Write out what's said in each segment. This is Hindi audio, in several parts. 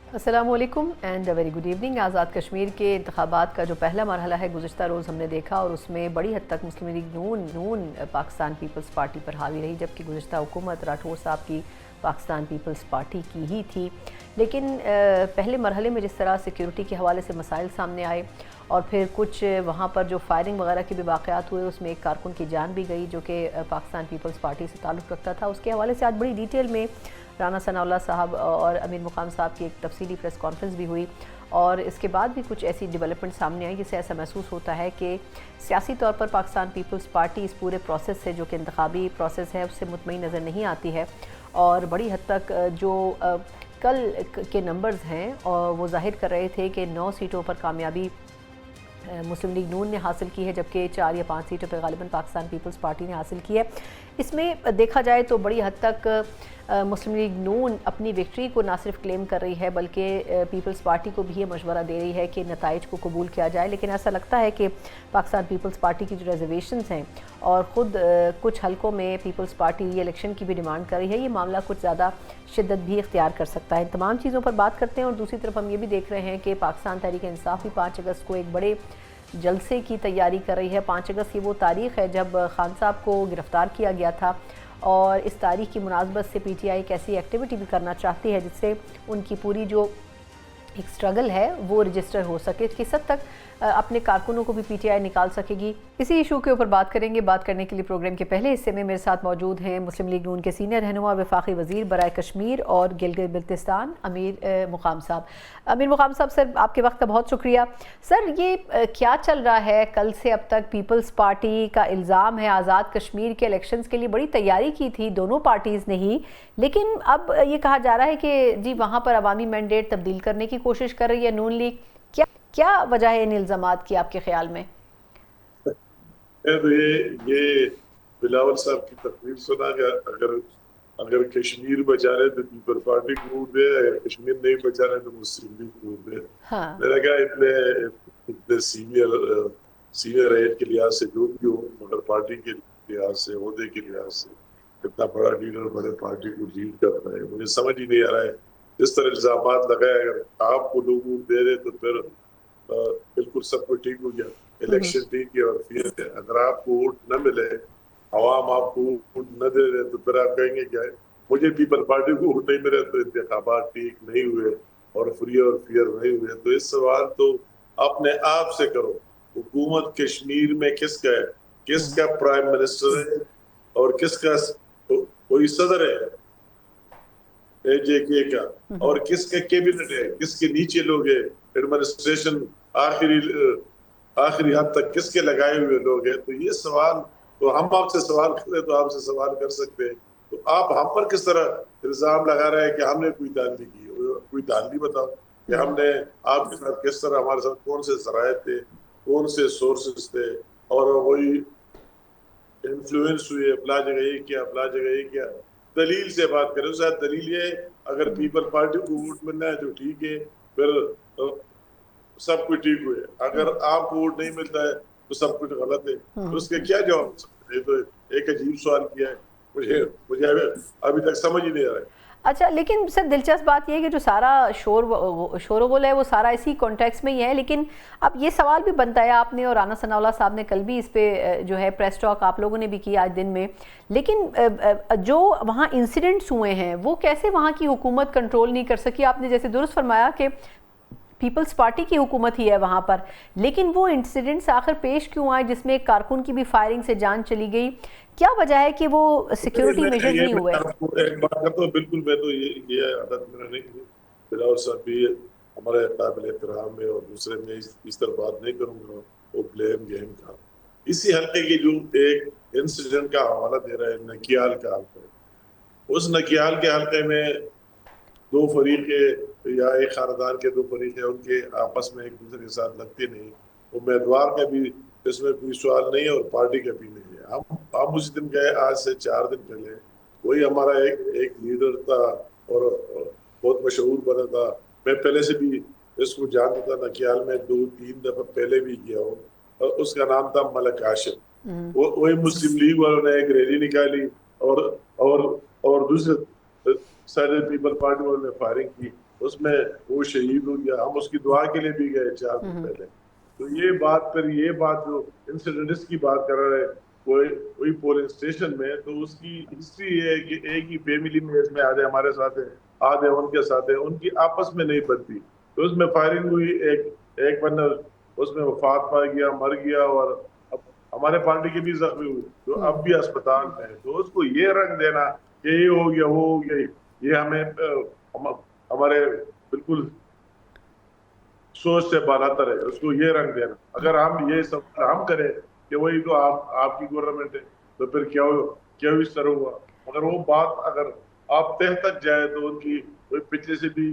अस्सलामु अलैकुम and very good evening. Azad Kashmir के इंतखाबात का जो पहला मरहला है गुज़िश्ता रोज़ हमने देखा और उसमें बड़ी हद तक मुस्लिम लीग नून पाकिस्तान पीपल्स पार्टी पर हावी रही, जबकि गुज़िश्ता हुकूमत राठौर साहब की पाकिस्तान पीपल्स पार्टी की ही थी। लेकिन पहले मरहले में जिस तरह सिक्योरिटी के हवाले से मसाइल सामने आए और फिर कुछ वहाँ पर जो फायरिंग वगैरह के भी वाक़यात हुए, उसमें एक कारकुन की जान भी गई जो कि पाकिस्तान पीपल्स पार्टी से ताल्लुक़ रखता था। उसके हवाले से आज बड़ी डिटेल में राना सनाउल्लाह साहब और अमीर मुकाम साहब की एक तफसीली प्रेस कॉन्फ्रेंस भी हुई और इसके बाद भी कुछ ऐसी डेवलपमेंट सामने आई जिससे ऐसा महसूस होता है कि सियासी तौर पर पाकिस्तान पीपल्स पार्टी इस पूरे प्रोसेस से, जो कि इंतखाबी प्रोसेस है, उससे मुतमईन नज़र नहीं आती है। और बड़ी हद तक जो कल के नंबर्स हैं और वो जाहिर कर रहे थे कि 9 सीटों पर कामयाबी मुस्लिम लीग नून ने हासिल की है, जबकि 4 या 5 सीटों पर गालिबन पाकिस्तान पीपल्स पार्टी ने हासिल की है। इसमें देखा जाए तो बड़ी हद तक मुस्लिम लीग नून अपनी विक्ट्री को ना सिर्फ क्लेम कर रही है बल्कि पीपल्स पार्टी को भी ये मशवरा दे रही है कि नताइज को कबूल किया जाए। लेकिन ऐसा लगता है कि पाकिस्तान पीपल्स पार्टी की जो रिजर्वेशंस हैं और ख़ुद कुछ हलकों में पीपल्स पार्टी री इलेक्शन की भी डिमांड कर रही है, ये मामला कुछ ज़्यादा शिद्दत भी इख्तियार कर सकता है। इन तमाम चीज़ों पर बात करते हैं और दूसरी तरफ हम ये भी देख रहे हैं कि पाकिस्तान तहरीक इंसाफ भी 5 अगस्त को एक बड़े जलसे की तैयारी कर रही है। 5 अगस्त की वो तारीख़ है जब खान साहब को गिरफ़्तार किया गया था और इस तारीख़ की मुनासबत से पीटीआई एक ऐसी एक्टिविटी भी करना चाहती है जिससे उनकी पूरी जो एक स्ट्रगल है वो रजिस्टर हो सके, किस हद तक अपने कारकुनों को भी पीटीआई निकाल सकेगी। इसी इशू के ऊपर बात करेंगे। बात करने के लिए प्रोग्राम के पहले हिस्से में मेरे साथ मौजूद हैं मुस्लिम लीग नून के सीनियर रहनुमा और वफाकी वज़ीर बराए कश्मीर और गिलगित बल्तिस्तान अमीर मुकाम साहब। अमीर मुकाम साहब, सर आपके वक्त का बहुत शुक्रिया। सर, ये क्या चल रहा है? कल से अब तक पीपल्स पार्टी का इल्ज़ाम है आज़ाद कश्मीर के इलेक्शंस के लिए बड़ी तैयारी की थी दोनों पार्टीज़ ने ही, लेकिन अब ये कहा जा रहा है कि जी वहाँ पर अवामी मैंडेट तब्दील करने की कोशिश कर रही है नून लीग। क्या वजह है इन इल्ज़ामात की आपके ख्याल में? तो ये बिलावल साहब की तकरीर सुना कि अगर अगर कश्मीर बचा रहे तो पीपल पार्टी को वोट दे, अगर कश्मीर नहीं बचा रहे तो मुस्लिम लीग को वोट दे। हाँ। मैंने कहा इतने इतने सीनियर एज के लिहाज से जो भी हो, मगर पार्टी के लिहाज से, ओहदे के लिहाज से इतना बड़ा लीडर बड़े पार्टी को लीड कर रहा है, मुझे समझ ही नहीं आ रहा है। जिस तरह इल्जाम लगाए, अगर आपको लोग वोट दे रहे तो फिर बिल्कुल सब कुछ ठीक हो गया, इलेक्शन ठीक है। और फिर अगर आपको वोट न मिले, आवाम आपको वोट न दे रहे, तो फिर आप कहेंगे क्या है, मुझे पीपल पार्टी को वोट नहीं मिले तो इंतखाबात ठीक नहीं हुए और फ्री और फेयर नहीं हुए। तो इस सवाल तो अपने आप से करो, हुकूमत कश्मीर में किसका है, किसका प्राइम मिनिस्टर है और किसका कोई सदर है AJK का, और किसका कैबिनेट है, किसके नीचे लोग हैं, एडमिनिस्ट्रेशन आखिरी आखिरी हद तक किसके लगाए हुए लोग हैं। तो ये सवाल तो हम आपसे सवाल करें तो आपसे सवाल कर सकते हैं, तो आप हम पर किस तरह इल्जाम लगा रहे हैं कि हमने कोई धांधली की? कोई धांधली बताओ कि हमने आपके साथ किस तरह, हमारे साथ कौन से जराए थे, कौन से सोर्सेस थे, और वही इन्फ्लुएंस हुए, अपना जगह क्या, अपना जगह क्या। दलील से बात करें, शायद दलील ये, अगर पीपल पार्टी को वोट मिलना है तो ठीक है, फिर सब कुछ ठीक हुए। अगर आपको वोट नहीं मिलता है तो सब कुछ गलत है, तो उसके क्या जवाब? ये तो एक अजीब सवाल किया है, मुझे मुझे अभी तक समझ ही नहीं आ रहा है। अच्छा, लेकिन सर दिलचस्प बात यह है कि जो सारा शोरगुल है वो सारा इसी कॉन्टेक्स्ट में ही है। लेकिन अब ये सवाल भी बनता है, आपने और राना सनाउल्लाह साहब ने कल भी इस पे जो है प्रेस टॉक आप लोगों ने भी किया आज दिन में, लेकिन जो वहाँ इंसिडेंट्स हुए हैं वो कैसे वहाँ की हुकूमत कंट्रोल नहीं कर सकी? आपने जैसे दुरुस्त फरमाया कि पीपल्स पार्टी की हुकूमत ही है वहाँ पर, लेकिन वो इंसिडेंट्स आखिर पेश क्यों आए जिसमें एक कारकुन की भी फायरिंग से जान चली गई? क्या वजह है कि वो सिक्योरिटी मेजर्स नहीं हुए? एक बात करता हूँ, बिल्कुल मैं तो ये आदत मेरा नहीं है, बिलावल साहब भी हमारे काबिल एहतराम है और दूसरे में इस तरह बात नहीं करूंगा, वो ब्लेम गेम का। इसी हल्के की जो एक इंसिडेंट का हवाला दे रहा है, नकियाल का हल्का, उस नकियाल के हल्के में दो फरीके या एक खानदान के दो फरीके, उनके आपस में एक दूसरे के साथ लगते नहीं। उम्मीदवार का भी इसमें कोई सवाल नहीं है और पार्टी का भी नहीं है। हम उस दिन गए, आज से 4 दिन पहले, वही हमारा एक लीडर था और बहुत मशहूर बना था। मैं पहले से भी इसको जानता था, नकियाल में 2-3 दफा पहले भी गया हूँ, और उसका नाम था मलक आशिम। वही मुस्लिम लीग वालों ने एक रैली निकाली और और दूसरे सारे पीपल पार्टी वालों ने फायरिंग की। उसमें वो शहीद हो गया, हम उसकी दुआ के लिए भी गए 4 दिन पहले। तो ये बात जो इंसिडेंट्स की बात कर रहे हैं कोई पोलिंग स्टेशन में, तो उसकी हिस्ट्री ये है कि एक ही फैमिली में इसमें आधे हमारे साथ है, आधे उनके साथ है, उनकी आपस में नहीं बनती, तो उसमें फायरिंग हुई, एक बंदा उसमें वफात पा गया, मर गया, और अब हमारे पार्टी की भी जख्मी हुई जो अब भी अस्पताल में है। तो उसको ये रंग देना कि ये हो गया वो हो गया, ये हमारे बिल्कुल सोच से बालातर है, उसको ये रंग देना। अगर हम ये सब हम करें कि वही तो आपकी गवर्नमेंट है, तो फिर क्या इस तरह हुआ। मगर वो बात अगर आप तह तक जाए तो उनकी वही पिछले से भी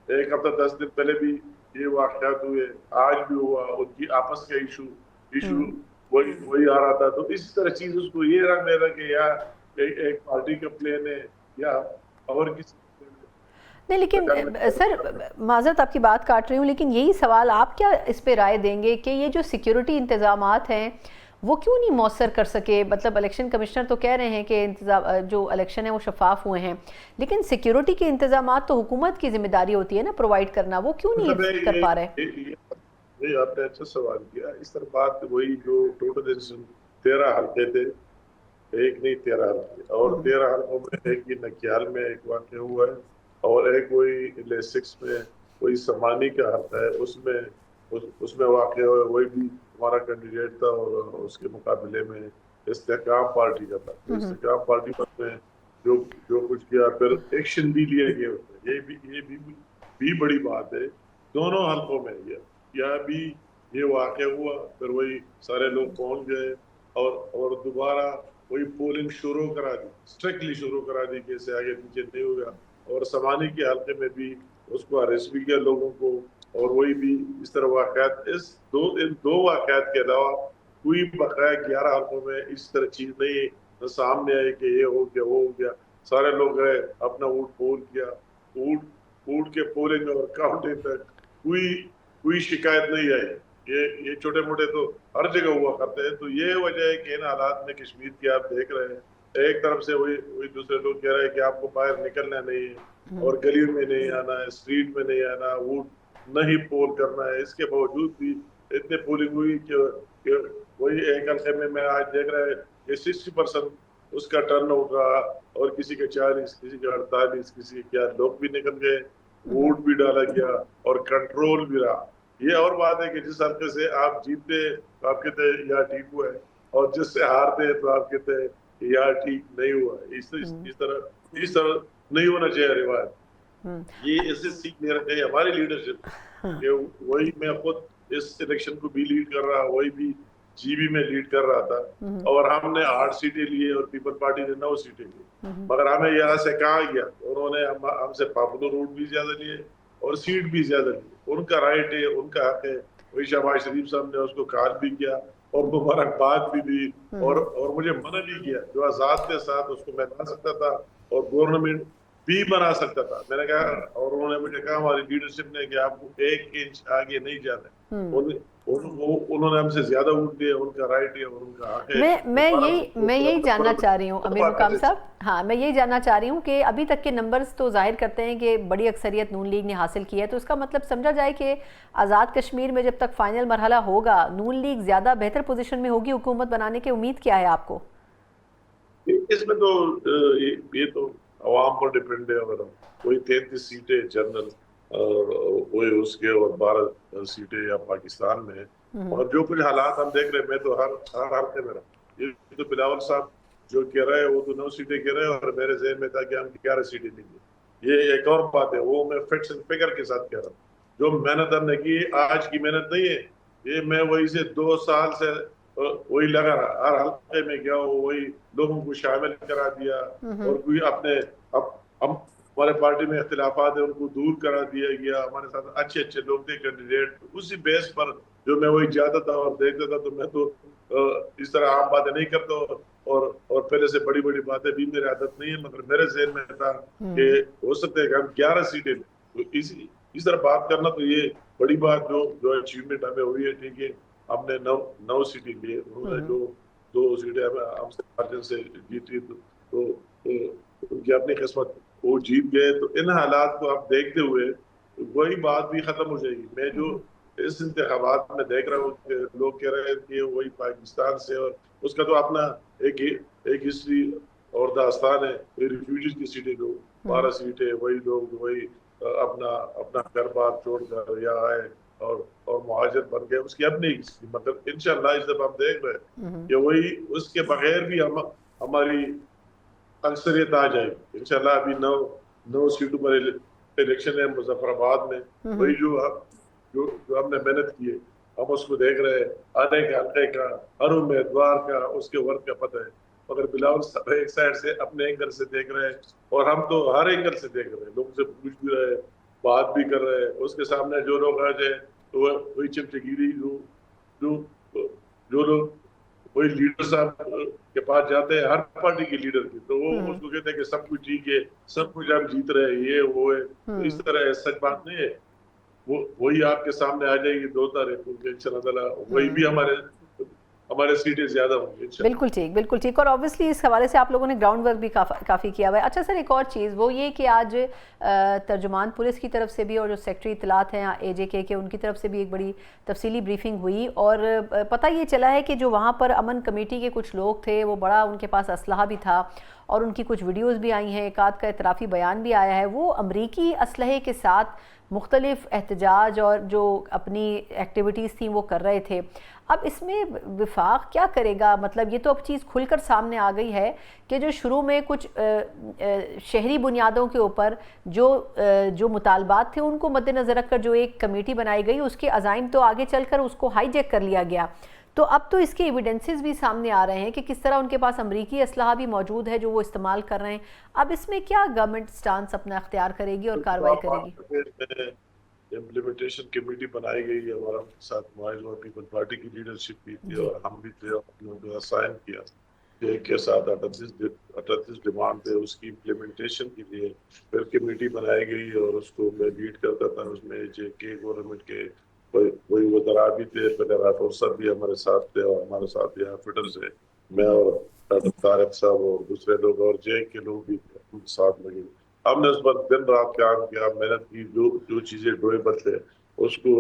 1 हफ्ता 10 दिन पहले भी ये वाकयात हुए, आज भी हुआ, उनकी आपस का इशू वही आ रहा था। तो इस तरह चीज उसको ये रंग देना कि या एक पार्टी का प्लेन है या और किसी नहीं, लेकिन सर माजरत आपकी बात काट रही हूँ, लेकिन यही सवाल आप क्या इस पे राय देंगे कि ये जो सिक्योरिटी इंतजामात हैं वो क्यों नहीं मौसर कर सके? मतलब इलेक्शन कमिश्नर तो कह रहे हैं कि इंतजाम जो इलेक्शन है वो शफाफ हुए हैं, लेकिन सिक्योरिटी के इंतजामात तो हुकूमत की जिम्मेदारी होती है ना प्रोवाइड करना, वो क्यों नहीं कर पा रहे? ये आपने अच्छा सवाल किया। इस तरह बात वही जो टोटल 13 हल्के थे, एक नहीं 13 हल्के, और 13 हल्कों में एक ही नकियाल में एक वाक़या हुआ है, और एक वही ले-6 में वही समानी का हल्का है, उसमें वाक़या हुआ है, वही भी हमारा कैंडिडेट था और उसके मुकाबले में इस्तेहकाम पार्टी का था। इस्तेहकाम पार्टी में जो जो कुछ किया, फिर एक्शन भी लिया गया उसमें, ये भी बड़ी बात है। दोनों हल्कों में यह भी ये वाक़या हुआ, फिर वही सारे लोग पहुंच गए और दोबारा वही पोलिंग शुरू करा दी, स्ट्रिक्टली शुरू करा दी कि इससे आगे पीछे नहीं होगा। और समानी के हल्के में भी उसको अरेस्ट भी किया लोगों को, और वही भी इस तरह वाक़यात इन दो वाक़यात के अलावा कोई बकाया 11 हल्कों में इस तरह चीज नहीं सामने आई कि ये हो गया वो हो गया। सारे लोग गए, अपना वोट पोल किया, वोट के पोलिंग और काउंटिंग तक कोई शिकायत नहीं आई। ये छोटे मोटे तो हर जगह हुआ करते हैं। तो ये वजह है कि इन हालात में कश्मीर की आप देख रहे हैं, एक तरफ से वही दूसरे लोग कह रहे हैं कि आपको बाहर निकलना नहीं है और गलियों में नहीं आना है, स्ट्रीट में नहीं आना, वोट नहीं पोल करना है। इसके बावजूद भी इतने पोलिंग हुई कि वही एक हल्के में मैं आज देख रहा है कि 60% उसका टर्न आउट रहा, और किसी के 40, किसी के 48, किसी के क्या, लोग भी निकल गए, वोट भी डाला गया और कंट्रोल भी रहा। ये और बात है कि जिस हल्के से आप जीतते तो आप कहते यहाँ ठीक हुआ है, और जिससे हारते तो आप कहते यार ठीक नहीं हुआ। इस तरह नहीं होना चाहिए रिवाज। ये इससे सीख लेना चाहिए हमारी लीडरशिप। वही मैं खुद इस इलेक्शन को भी लीड कर रहा, वही भी जीबी में लीड कर रहा था, और हमने 8 सीटें लिए और पीपल पार्टी ने 9 सीटें ली। मगर हमें यहाँ से कहा गया, उन्होंने हमसे पॉपुलर वोट भी ज्यादा लिए और सीट भी ज्यादा ली। उनका राइट है, उनका हक है। वही शहबाज शरीफ साहब ने उसको कॉल भी किया और मुबारकबाद भी दी, और मुझे मना भी किया। जो आजाद के साथ उसको मैं ला सकता था और गवर्नमेंट भी बना सकता था। मैंने कहा, और उन्होंने मुझे कहा हमारी लीडरशिप ने कि आपको 1 इंच आगे नहीं जाना। उन्होंने हमसे ज्यादा वोट दिए, उनका राइट है और उनका हक है। मैं यही जानना चाह रही हूँ अमीर मुकाम साहब, हाँ मैं यही जानना चाह रही हूँ कि अभी तक के नंबर्स तो जाहिर करते हैं कि बड़ी अक्सरियत नून लीग ने हासिल की है, तो इसका मतलब समझा जाए कि आज़ाद कश्मीर में जब तक फाइनल मरहला होगा नून लीग ज़्यादा बेहतर पोजीशन में होगी हुकूमत बनाने की उम्मीद क्या है आपको? इसमें तो ये तो अवाम पर डिपेंड है। अगर कोई 33 सीटें जनरल और वही उसके और 12 सीटें या पाकिस्तान में, और जो कुछ हालात हम देख रहे हैं, मैं तो हर हल्के में रहा। ये तो बिलावल साहब जो कह रहे हैं वो तो 9 सीटें कह रहे हैं, और मेरे ज़हन में था कि हम 11 सीटें लेंगे। ये एक और बात है, वो मैं फैक्ट्स एंड फिगर के साथ कह रहा हूँ। जो मेहनत हमने की, आज की मेहनत नहीं है ये। मैं वही से 2 साल से वही लगा रहा, हर हल्के में गया, वही लोगों को शामिल करा दिया, और कोई अपने हम हमारे पार्टी में इख्तिलाफात है उनको दूर करा दिया गया। हमारे साथ अच्छे लोग थे कैंडिडेट, उसी बेस पर जो मैं वही जाता था और देखता था। तो मैं तो इस तरह आम बातें नहीं करता, और पहले से बड़ी बातें भी मेरी आदत नहीं है। मगर मेरे ज़हन में था कि हो सकता है कि हम 11 सीटें, तो इस तरह बात करना, तो ये बड़ी बात जो अचीवमेंट हमें हुई है। ठीक है, हमने 9 सीटें लिए, उन्होंने जो 2 सीटें हमसे मार्जिन से जीती, तो उनकी अपनी किस्मत, वो जीत गए। तो इन हालात को आप देखते हुए वही बात भी खत्म हो जाएगी। मैं जो इस इंतखाबात में देख रहा हूँ कि लोग कह रहे हैं कि वही पाकिस्तान से, और उसका तो अपना एक हिस्ट्री और दास्तान है। रिफ्यूजीज की सीटें जो 12 सीटें, वही लोग वही अपना अपना घर बार छोड़कर यहाँ आए और मुहाजिर बन गए, उसकी अपनी हिस्ट्री। मतलब इंशाल्लाह इस दफा हम देख रहे हैं कि वही उसके बगैर भी हम हमारी अक्सरियत आ जाएगी इंशाल्लाह। अभी 9 सीटों पर इलेक्शन है मुजफ्फराबाद में। वही जो हमने मेहनत की है, हम उसको देख रहे हैं। आने का हल्के का हर उम्मीदवार का उसके वर्क का पता है, मगर बिलावल साहब एक साइड से अपने एंगल से देख रहे हैं और हम तो हर एंगल से देख रहे हैं। लोगों से पूछ भी रहे हैं, बात भी कर रहे हैं। उसके सामने जो लोग आ जाए तो वही चमचगिरी, जो जो लोग वही लीडर साहब के पास जाते हैं, हर पार्टी के लीडर के, तो वो उसको कहते हैं कि सब कुछ ठीक है, सब कुछ हम जीत रहे हैं, ये वो है। तो इस तरह सच बात नहीं है। वो वही आपके सामने आ जाएगी 2 तारीख को इंशाल्लाह। वही भी हमारे सीटें ज्यादा होंगी इंशाल्लाह। बिल्कुल ठीक, बिल्कुल ठीक। और ऑब्वियसली इस हवाले से आप लोगों ने ग्राउंड वर्क भी काफ़ी किया हुआ है। अच्छा सर, एक और चीज़ वो ये कि आज तर्जुमान पुलिस की तरफ से भी और जो सेक्रेटरी इत्तलात हैं AJK के, उनकी तरफ से भी एक बड़ी तफसीली ब्रीफिंग हुई और पता ये चला है कि जो वहाँ पर अमन कमेटी के कुछ लोग थे, वो बड़ा उनके पास असलहा भी था और उनकी कुछ वीडियोज़ भी आई हैं, एक आध का इतराफ़ी बयान भी आया है। वो अमरीकी असलहे के साथ मुख्तलिफ एहतजाज और जो अपनी एक्टिविटीज़ थी वो कर रहे थे। अब इसमें विफाक क्या करेगा? मतलब ये तो अब चीज़ खुलकर सामने आ गई है कि जो शुरू में कुछ शहरी बुनियादों के ऊपर जो मुतालबात थे उनको मद्देनज़र रखकर जो एक कमेटी बनाई गई, उसके अज़ाइम तो आगे चलकर उसको हाईजैक कर लिया गया। तो अब तो इसके एविडेंसेस भी सामने आ रहे हैं कि किस तरह उनके पास अमरीकी असलहा भी मौजूद है जो वो इस्तेमाल कर रहे हैं। अब इसमें क्या गवर्नमेंट स्टांस अपना अख्तियार करेगी और कार्रवाई करेगी? इम्प्लीमेंटेशन कमेटी बनाई गई है और हमारे साथ मुआविज और पीपल पार्टी की लीडरशिप भी थी और हम भी थे, और साइन किया के साथ 38 डिमांड थे उसकी इम्प्लीमेंटेशन के लिए। फिर कमेटी बनाई गई और उसको मैं लीड करता था। उसमें JK गवर्नमेंट के वही वज़रा भी थे, पहले राठौर साहब भी हमारे साथ थे और हमारे साथ यहाँ फिटर से मैं और डॉक्टर तारिक साहब और दूसरे लोग और JK के लोग भी साथ लगे। हमने उस पर दिन रात काम किया, मेहनत की। जो चीजें ड्राइवर थे उसको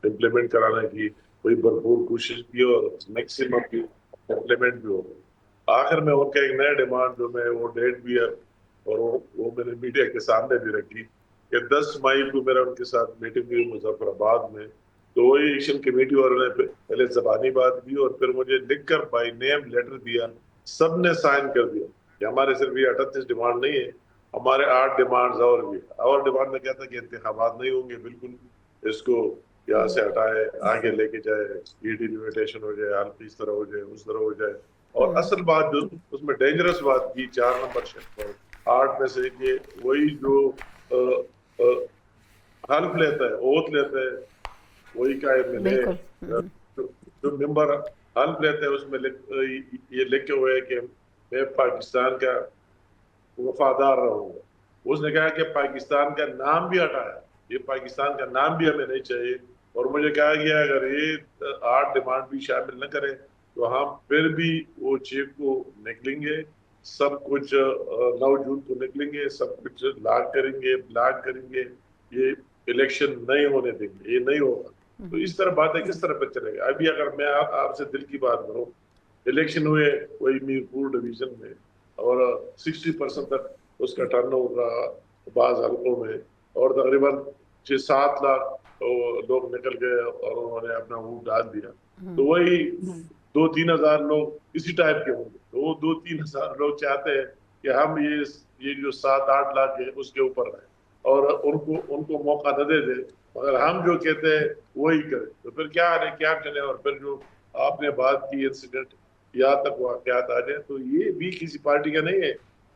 इम्प्लीमेंट कराने की वही भरपूर कोशिश की और मैक्सिमम की इम्प्लीमेंट भी हो गई। आखिर में उनका एक नया डिमांड जो मैं वो डेट भी है और वो मैंने मीडिया के सामने भी रखी कि 10 मई को मेरा उनके साथ मीटिंग हुई मुजफ्फराबाद में। तो वही एक्शन कमेटी वालों ने पहले जबानी बात की और फिर मुझे लिखकर बाई नेम लेटर दिया, सबने साइन कर दिया कि हमारे सिर्फ ये 38 डिमांड नहीं है, हमारे 8 डिमांड्स और भी। और डिमांड में क्या था कि इंतखाबात नहीं होंगे, बिल्कुल इसको यहाँ से हटाए, आगे लेके जाए, डिलिमिटेशन हो जाए, हल्की इस तरह हो जाए, उस तरह हो जाए। और असल बात जो उसमें डेंजरस बात की 4 नंबर शर्त पर 8 में से ये वही जो हल्फ लेता है, ओथ लेता है, वही का मिले जो मेंबर हल्फ लेते हैं उसमें ये लिखे हुए है कि मैं पाकिस्तान का वफादार रहूंगा। उसने कहा कि पाकिस्तान का नाम भी हटाया, ये पाकिस्तान का नाम भी हमें नहीं चाहिए। और मुझे कहा गया अगर ये 8 डिमांड भी शामिल न करें तो हम फिर भी वो चीफ को निकलेंगे, सब कुछ 9 जून को निकलेंगे, सब कुछ लाग करेंगे, ब्लॉक करेंगे, ये इलेक्शन नहीं होने देंगे, ये नहीं होगा। तो इस तरह बातें किस तरह पर चलेगा? अभी अगर मैं आपसे दिल की बात करूं, इलेक्शन हुए वही मीरपुर डिवीजन में और 60% तक उसका टर्नओवर रहा बाज हल्कों में और तकरीबन 6-7 लाख लोग निकल गए और उन्होंने अपना वोट डाल दिया। तो वही 2-3 हजार लोग इसी टाइप के होंगे। तो वो 2-3 हजार लोग चाहते हैं कि हम ये जो 7-8 लाख है उसके ऊपर रहे और उनको मौका न दे दे, मगर हम जो कहते हैं वही करें। तो फिर क्या चले? और फिर जो आपने बात की इंसिडेंट यहाँ तक वाकयात आ जाए, तो ये भी किसी पार्टी का नहीं है।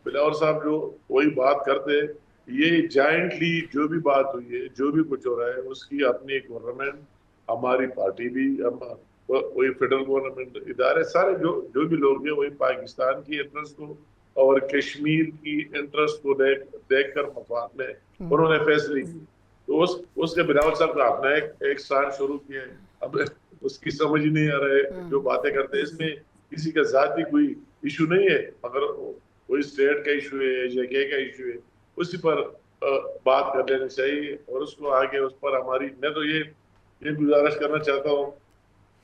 बिलावल साहब जो वही बात करते हैं, ये जॉइंटली जो भी बात हुई है, जो भी कुछ हो रहा है, उसकी अपनी एक गवर्नमेंट, हमारी पार्टी भी, वही फेडरल गवर्नमेंट, इदारे सारे जो भी लोग हैं वही पाकिस्तान की इंटरेस्ट को और कश्मीर की इंटरेस्ट को देखकर मफाद में उन्होंने फैसले किए। तो उसके बिलावल साहब का अपना एक स्टार्ट शुरू किया है। अब उसकी समझ ही नहीं आ रहा है जो बातें करते हैं। इसमें किसी का जाति कोई इशू नहीं है, मगर कोई स्टेट का इशू है, जगह का इशू है, उसी पर बात कर लेनी चाहिए और उसको आगे उस पर हमारी, मैं तो ये गुजारिश करना चाहता हूँ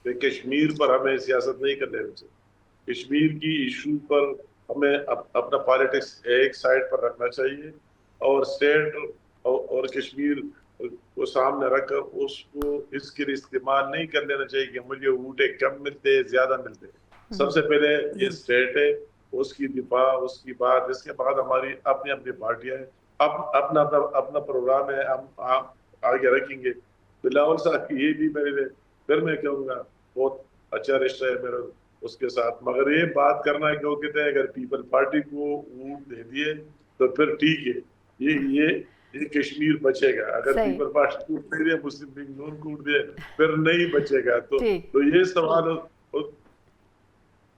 कि कश्मीर पर हमें सियासत नहीं कर लेनी चाहिए। कश्मीर की इशू पर हमें अपना पॉलिटिक्स एक साइड पर रखना चाहिए और स्टेट और कश्मीर को सामने रखकर उसको इसके लिए इस्तेमाल नहीं कर लेना चाहिए कि मुझे ऊँटे कम मिलते हैं, ज्यादा मिलते हैं। सबसे पहले ये स्टेट है, उसकी दिफा, उसकी बात, इसके बाद हमारी अपनी अपनी पार्टियां हैं, अपना अपना अपना प्रोग्राम है, हम आगे रखेंगे। बिलावल साहब की ये भी मेरे, फिर मैं कहूँगा बहुत अच्छा रिश्ता है मेरा उसके साथ, मगर ये बात करना है कि वो कहते हैं अगर पीपल पार्टी को वोट दे दिए तो फिर ठीक है, ये ये ये कश्मीर बचेगा। अगर सही। पीपल पार्टी को दे दिए, मुस्लिम लीग नून को दे, फिर नहीं बचेगा। ठीक। तो ये सवाल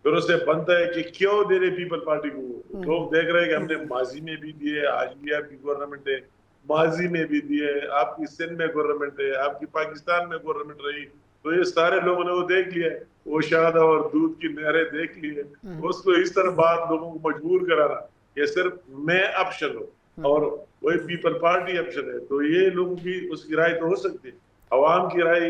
फिर उससे बनता है कि क्यों दे रहे पीपल पार्टी को। लोग देख रहे हैं कि हमने माजी में भी दिए, आज भी आपकी गवर्नमेंट है, माजी में भी दिए, आपकी सिंध में गवर्नमेंट है, आपकी पाकिस्तान में गवर्नमेंट रही, तो ये सारे लोगों ने वो देख लिया, वो शादा और दूध की नहरें देख ली है। उसको इस तरह बात लोगों को मजबूर कराना कि सिर्फ मैं ऑप्शन हूँ और वही पीपल पार्टी ऑप्शन है, तो ये लोगों की उसकी राय तो हो सकती है। अवाम की राय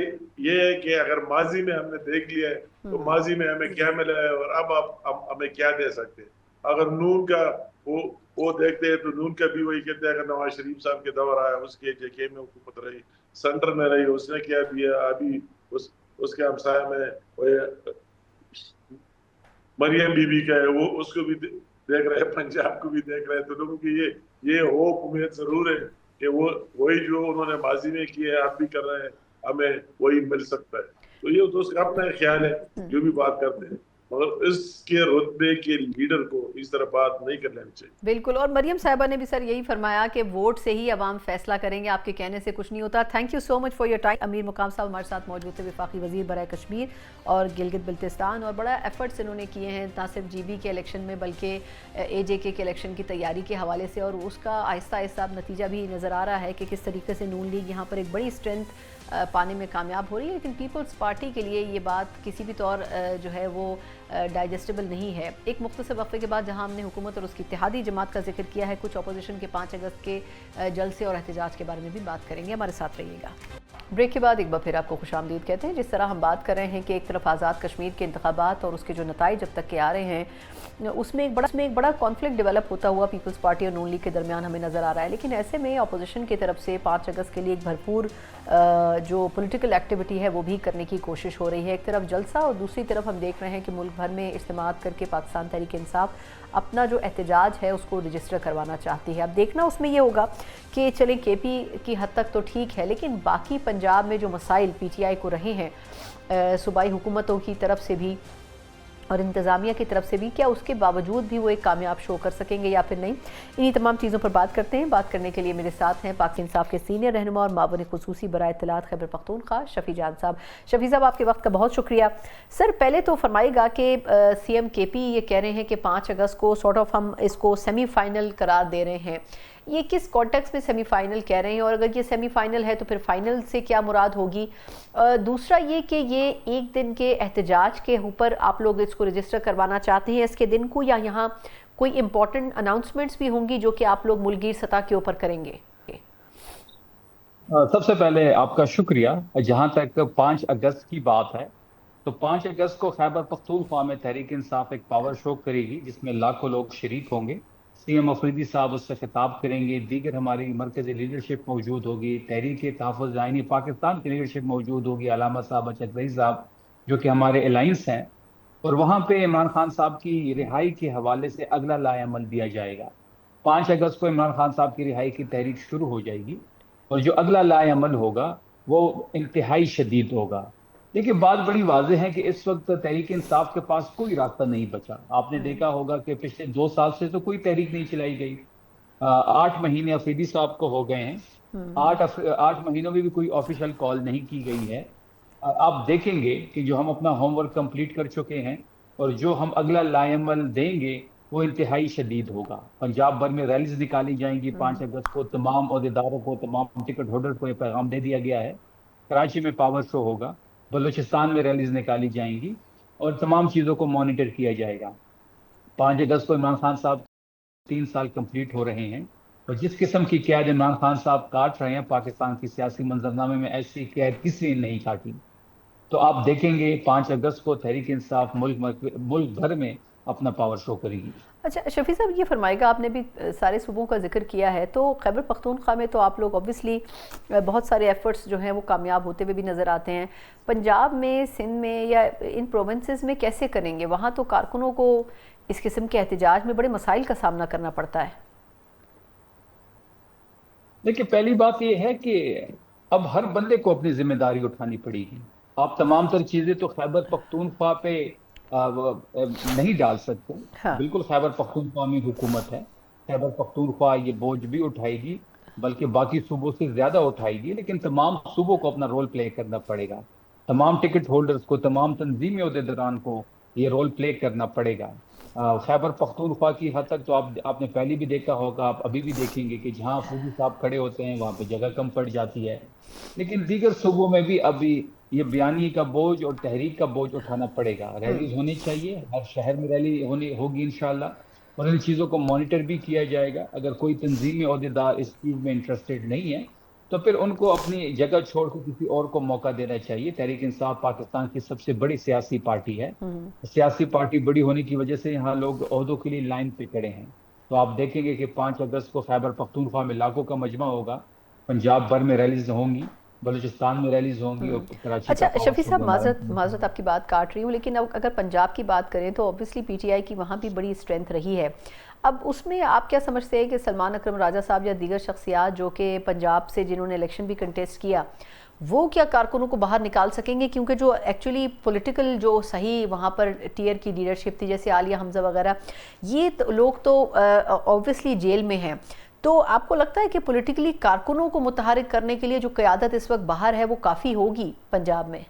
ये है कि अगर माजी में हमने देख लिया है तो माजी में हमें क्या मिला है और अब आप हमें क्या दे सकते हैं। अगर नून का वो देखते हैं तो नून का भी वही कहते हैं, अगर नवाज शरीफ साहब के दौर आया, उसके जेके में हुकूमत रही, सेंटर में रही, उसने क्या दिया, अभी उसके हमसाय में वो मरियम बीबी का है, वो उसको भी देख रहे हैं, पंजाब को भी देख रहे हैं। तो लोगों की ये होप उम्मीद जरूर है कि वो वही जो उन्होंने माजी में किया है आप भी कर रहे हैं, हमें वही मिल सकता है। तो ये तो उसका अपना ख्याल है जो भी बात करते हैं, मगर इसके रुतबे के लीडर को इस तरह बात नहीं कर लेनी चाहिए। बिल्कुल, और मरियम साहिबा ने भी सर यही फरमाया कि वोट से ही अवाम फैसला करेंगे, आपके कहने से कुछ नहीं होता। Thank you so much for your time. अमीर मुकाम साहब हमारे साथ मौजूद थे, वफाकी वजीर बराए कश्मीर और गिलगित बल्तिस्तान, और बड़ा एफर्ट्स इन्होंने किए हैं ना सिर्फ जीबी के इलेक्शन में बल्कि एजेके के इलेक्शन की तैयारी के हवाले से, और उसका आहिस्ता आहिस्ता अब नतीजा भी नज़र आ रहा है कि किस तरीके से नून लीग यहाँ पर एक बड़ी स्ट्रेंथ पाने में कामयाब हो रही है। लेकिन पीपल्स पार्टी के लिए ये बात किसी भी तौर जो है वो डाइजेस्टेबल नहीं है। एक मुख्तसर वक्फे के बाद जहां हमने हुकूमत और उसकी इत्तेहादी जमात का जिक्र किया है, कुछ अपोजिशन के 5 अगस्त के जलसे और एहतजाज के बारे में भी बात करेंगे। हमारे साथ रहिएगा। ब्रेक के बाद एक बार फिर आपको खुशामदीद कहते हैं। जिस तरह हम बात कर रहे हैं कि एक तरफ आज़ाद कश्मीर के इंतखाबात और उसके जो नताइज अब तक के आ रहे हैं, उसमें एक बड़ा कॉन्फ्लिक्ट डेवलप होता हुआ पीपल्स पार्टी और नून लीग के दरमियान हमें नज़र आ रहा है। लेकिन ऐसे में अपोजिशन की तरफ से 5 अगस्त के लिए एक भरपूर जो पॉलिटिकल एक्टिविटी है वो भी करने की कोशिश हो रही है। एक तरफ जलसा और दूसरी तरफ हम देख रहे हैं कि मुल्क भर में इज्तिमात करके पाकिस्तान तहरीक इंसाफ अपना जो एहतजाज है उसको रजिस्टर करवाना चाहती है। अब देखना उसमें ये होगा कि चले केपी की हद तक तो ठीक है, लेकिन बाकी पंजाब में जो मसाइल पीटीआई को रहे हैं सूबाई हुकूमतों की तरफ से भी और इंतज़ामिया की तरफ से भी, क्या उसके बावजूद भी वो एक कामयाब शो कर सकेंगे या फिर नहीं? इन्हीं तमाम चीज़ों पर बात करते हैं। बात करने के लिए मेरे साथ हैं पाक इंसाफ के सीनियर रहनुमा और मावन खुसूसी बराए इत्तलात खैबर पख्तूनख्वा शफ़ी जान साहब। शफ़ी साहब, आपके वक्त का बहुत शुक्रिया। सर, पहले तो फरमाइएगा कि सीएम केपी ये कह रहे हैं कि 5 अगस्त को सॉर्ट ऑफ हम इसको सेमीफाइनल करार दे रहे हैं। ये किस कॉन्टेक्स्ट में सेमीफाइनल कह रहे हैं, और अगर ये सेमीफाइनल है तो फिर फाइनल से क्या मुराद होगी? दूसरा ये कि ये एक दिन के एहतजाज के ऊपर आप लोग इसको रजिस्टर करवाना चाहते हैं इसके दिन को, या यहाँ कोई इम्पोर्टेंट अनाउंसमेंट्स भी होंगी जो कि आप लोग मुल्कीर सतह के ऊपर करेंगे? सबसे पहले आपका शुक्रिया। जहां तक 5 अगस्त की बात है, तो 5 अगस्त को खैबर पख्तूनख्वा में तहरीक इंसाफ एक पावर शो करेगी जिसमें लाखों लोग शरीक होंगे। सीएम अफरीदी साहब उससे खिताब करेंगे, दीगर हमारी मरकजी लीडरशिप मौजूद होगी, तहरीक तहफ़्फ़ुज़ आइनी पाकिस्तान की लीडरशिप मौजूद होगी, अलामा साहब, अचक रईस साहब जो कि हमारे अलाइंस हैं, और वहाँ पे इमरान खान साहब की रिहाई के हवाले से अगला लाएअमल दिया जाएगा। 5 अगस्त को इमरान खान साहब की रिहाई की तहरीक शुरू हो जाएगी और जो अगला लाएअमल होगा वो इंतहाई शदीद होगा। देखिए, बात बड़ी वाज़ेह है कि इस वक्त तहरीक इंसाफ के पास कोई रास्ता नहीं बचा। आपने देखा होगा कि पिछले 2 साल से तो कोई तहरीक नहीं चलाई गई। 8 महीने अफरीदी साहब को हो गए हैं। 8 महीनों में भी कोई ऑफिशियल कॉल नहीं की गई है। आप देखेंगे कि जो हम अपना होमवर्क कंप्लीट कर चुके हैं और जो हम अगला लाएअमल देंगे वो इंतहाई शदीद होगा। पंजाब भर में रैलीज निकाली जाएंगी 5 अगस्त को। तमाम अहदेदारों को, तमाम टिकट होल्डर को ये पैगाम दे दिया गया है। कराची में पावर शो होगा, बलूचिस्तान में रैलीज निकाली जाएंगी और तमाम चीज़ों को मॉनिटर किया जाएगा। 5 अगस्त को इमरान खान साहब 3 साल कंप्लीट हो रहे हैं और जिस किस्म की कैद इमरान खान साहब काट रहे हैं पाकिस्तान की सियासी मंजरनामे में, ऐसी कैद किसी ने नहीं काटी। तो आप देखेंगे 5 अगस्त को तहरीक इंसाफ मुल्क भर में अपना पावर शो करेगी। अच्छा शफी साहब, ये फरमाएगा, आपने भी सारे सूबों का जिक्र किया है, तो खैबर पख्तूनख्वा में तो आप लोग ऑब्वियसली बहुत सारे एफर्ट्स जो हैं वो कामयाब होते हुए भी नज़र आते हैं। पंजाब में, सिंध में या इन प्रोविंसेस में कैसे करेंगे? वहाँ तो कारकुनों को इस किस्म के एहतजाज में बड़े मसाइल का सामना करना पड़ता है। देखिए, पहली बात यह है कि अब हर बंदे को अपनी जिम्मेदारी उठानी पड़ेगी। आप तमाम तर चीजें तो खैबर पख्तूनख्वा पे नहीं डाल सकते। हाँ। बिल्कुल खैबर पख्तूनख्वा में हुकूमत है, खैबर पख्तूनख्वा ये बोझ भी उठाएगी, बल्कि बाकी सूबों से ज्यादा उठाएगी, लेकिन तमाम सूबों को अपना रोल प्ले करना पड़ेगा। तमाम टिकट होल्डर्स को, तमाम तंजीमी अहदेदारान को ये रोल प्ले करना पड़ेगा। खैबर पख्तूनख्वा की हद तक तो आपने पहले भी देखा होगा, आप अभी भी देखेंगे कि जहां फौजी साहब खड़े होते हैं वहां पे जगह कम पड़ जाती है। लेकिन दीगर सूबों में भी अभी ये बयानी का बोझ और तहरीक का बोझ उठाना पड़ेगा। रैलीज होनी चाहिए, हर शहर में रैली होगी इंशाल्लाह, और इन चीज़ों को मॉनिटर भी किया जाएगा। अगर कोई तंजीमी अहदेदार इस चीज़ में इंटरेस्टेड नहीं है तो फिर उनको अपनी जगह छोड़कर किसी और को मौका देना चाहिए। तहरीक इंसाफ पाकिस्तान की सबसे बड़ी सियासी पार्टी है। सियासी पार्टी बड़ी होने की वजह से यहाँ लोग ओहदों के लिए लाइन पे खड़े हैं। तो आप देखेंगे कि 5 अगस्त को खैबर पख्तूनख्वा में लाखों का मजमा होगा, पंजाब भर में रैलीज होंगी, बलूचिस्तान में रैलीज होंगी और कराची अच्छा का शफी साहब, माजरत आपकी बात काट रही हूँ, लेकिन अब अगर पंजाब की बात करें तो ऑब्वियसली पीटीआई की वहाँ भी बड़ी स्ट्रेंथ रही है। अब उसमें आप क्या समझते हैं कि सलमान अकरम राजा साहब या दीगर शख्सियात जो कि पंजाब से जिन्होंने इलेक्शन भी कंटेस्ट किया, वो क्या कारकुनों को बाहर निकाल सकेंगे? क्योंकि जो एक्चुअली पॉलिटिकल जो सही वहाँ पर टीयर की लीडरशिप थी, जैसे आलिया हमजा वगैरह, ये लोग तो ऑब्वियसली जेल में हैं। तो आपको लगता है कि पॉलिटिकली कारकुनों को मुतहरिक करने के लिए जो क़यादत इस वक्त बाहर है वो काफ़ी होगी पंजाब में?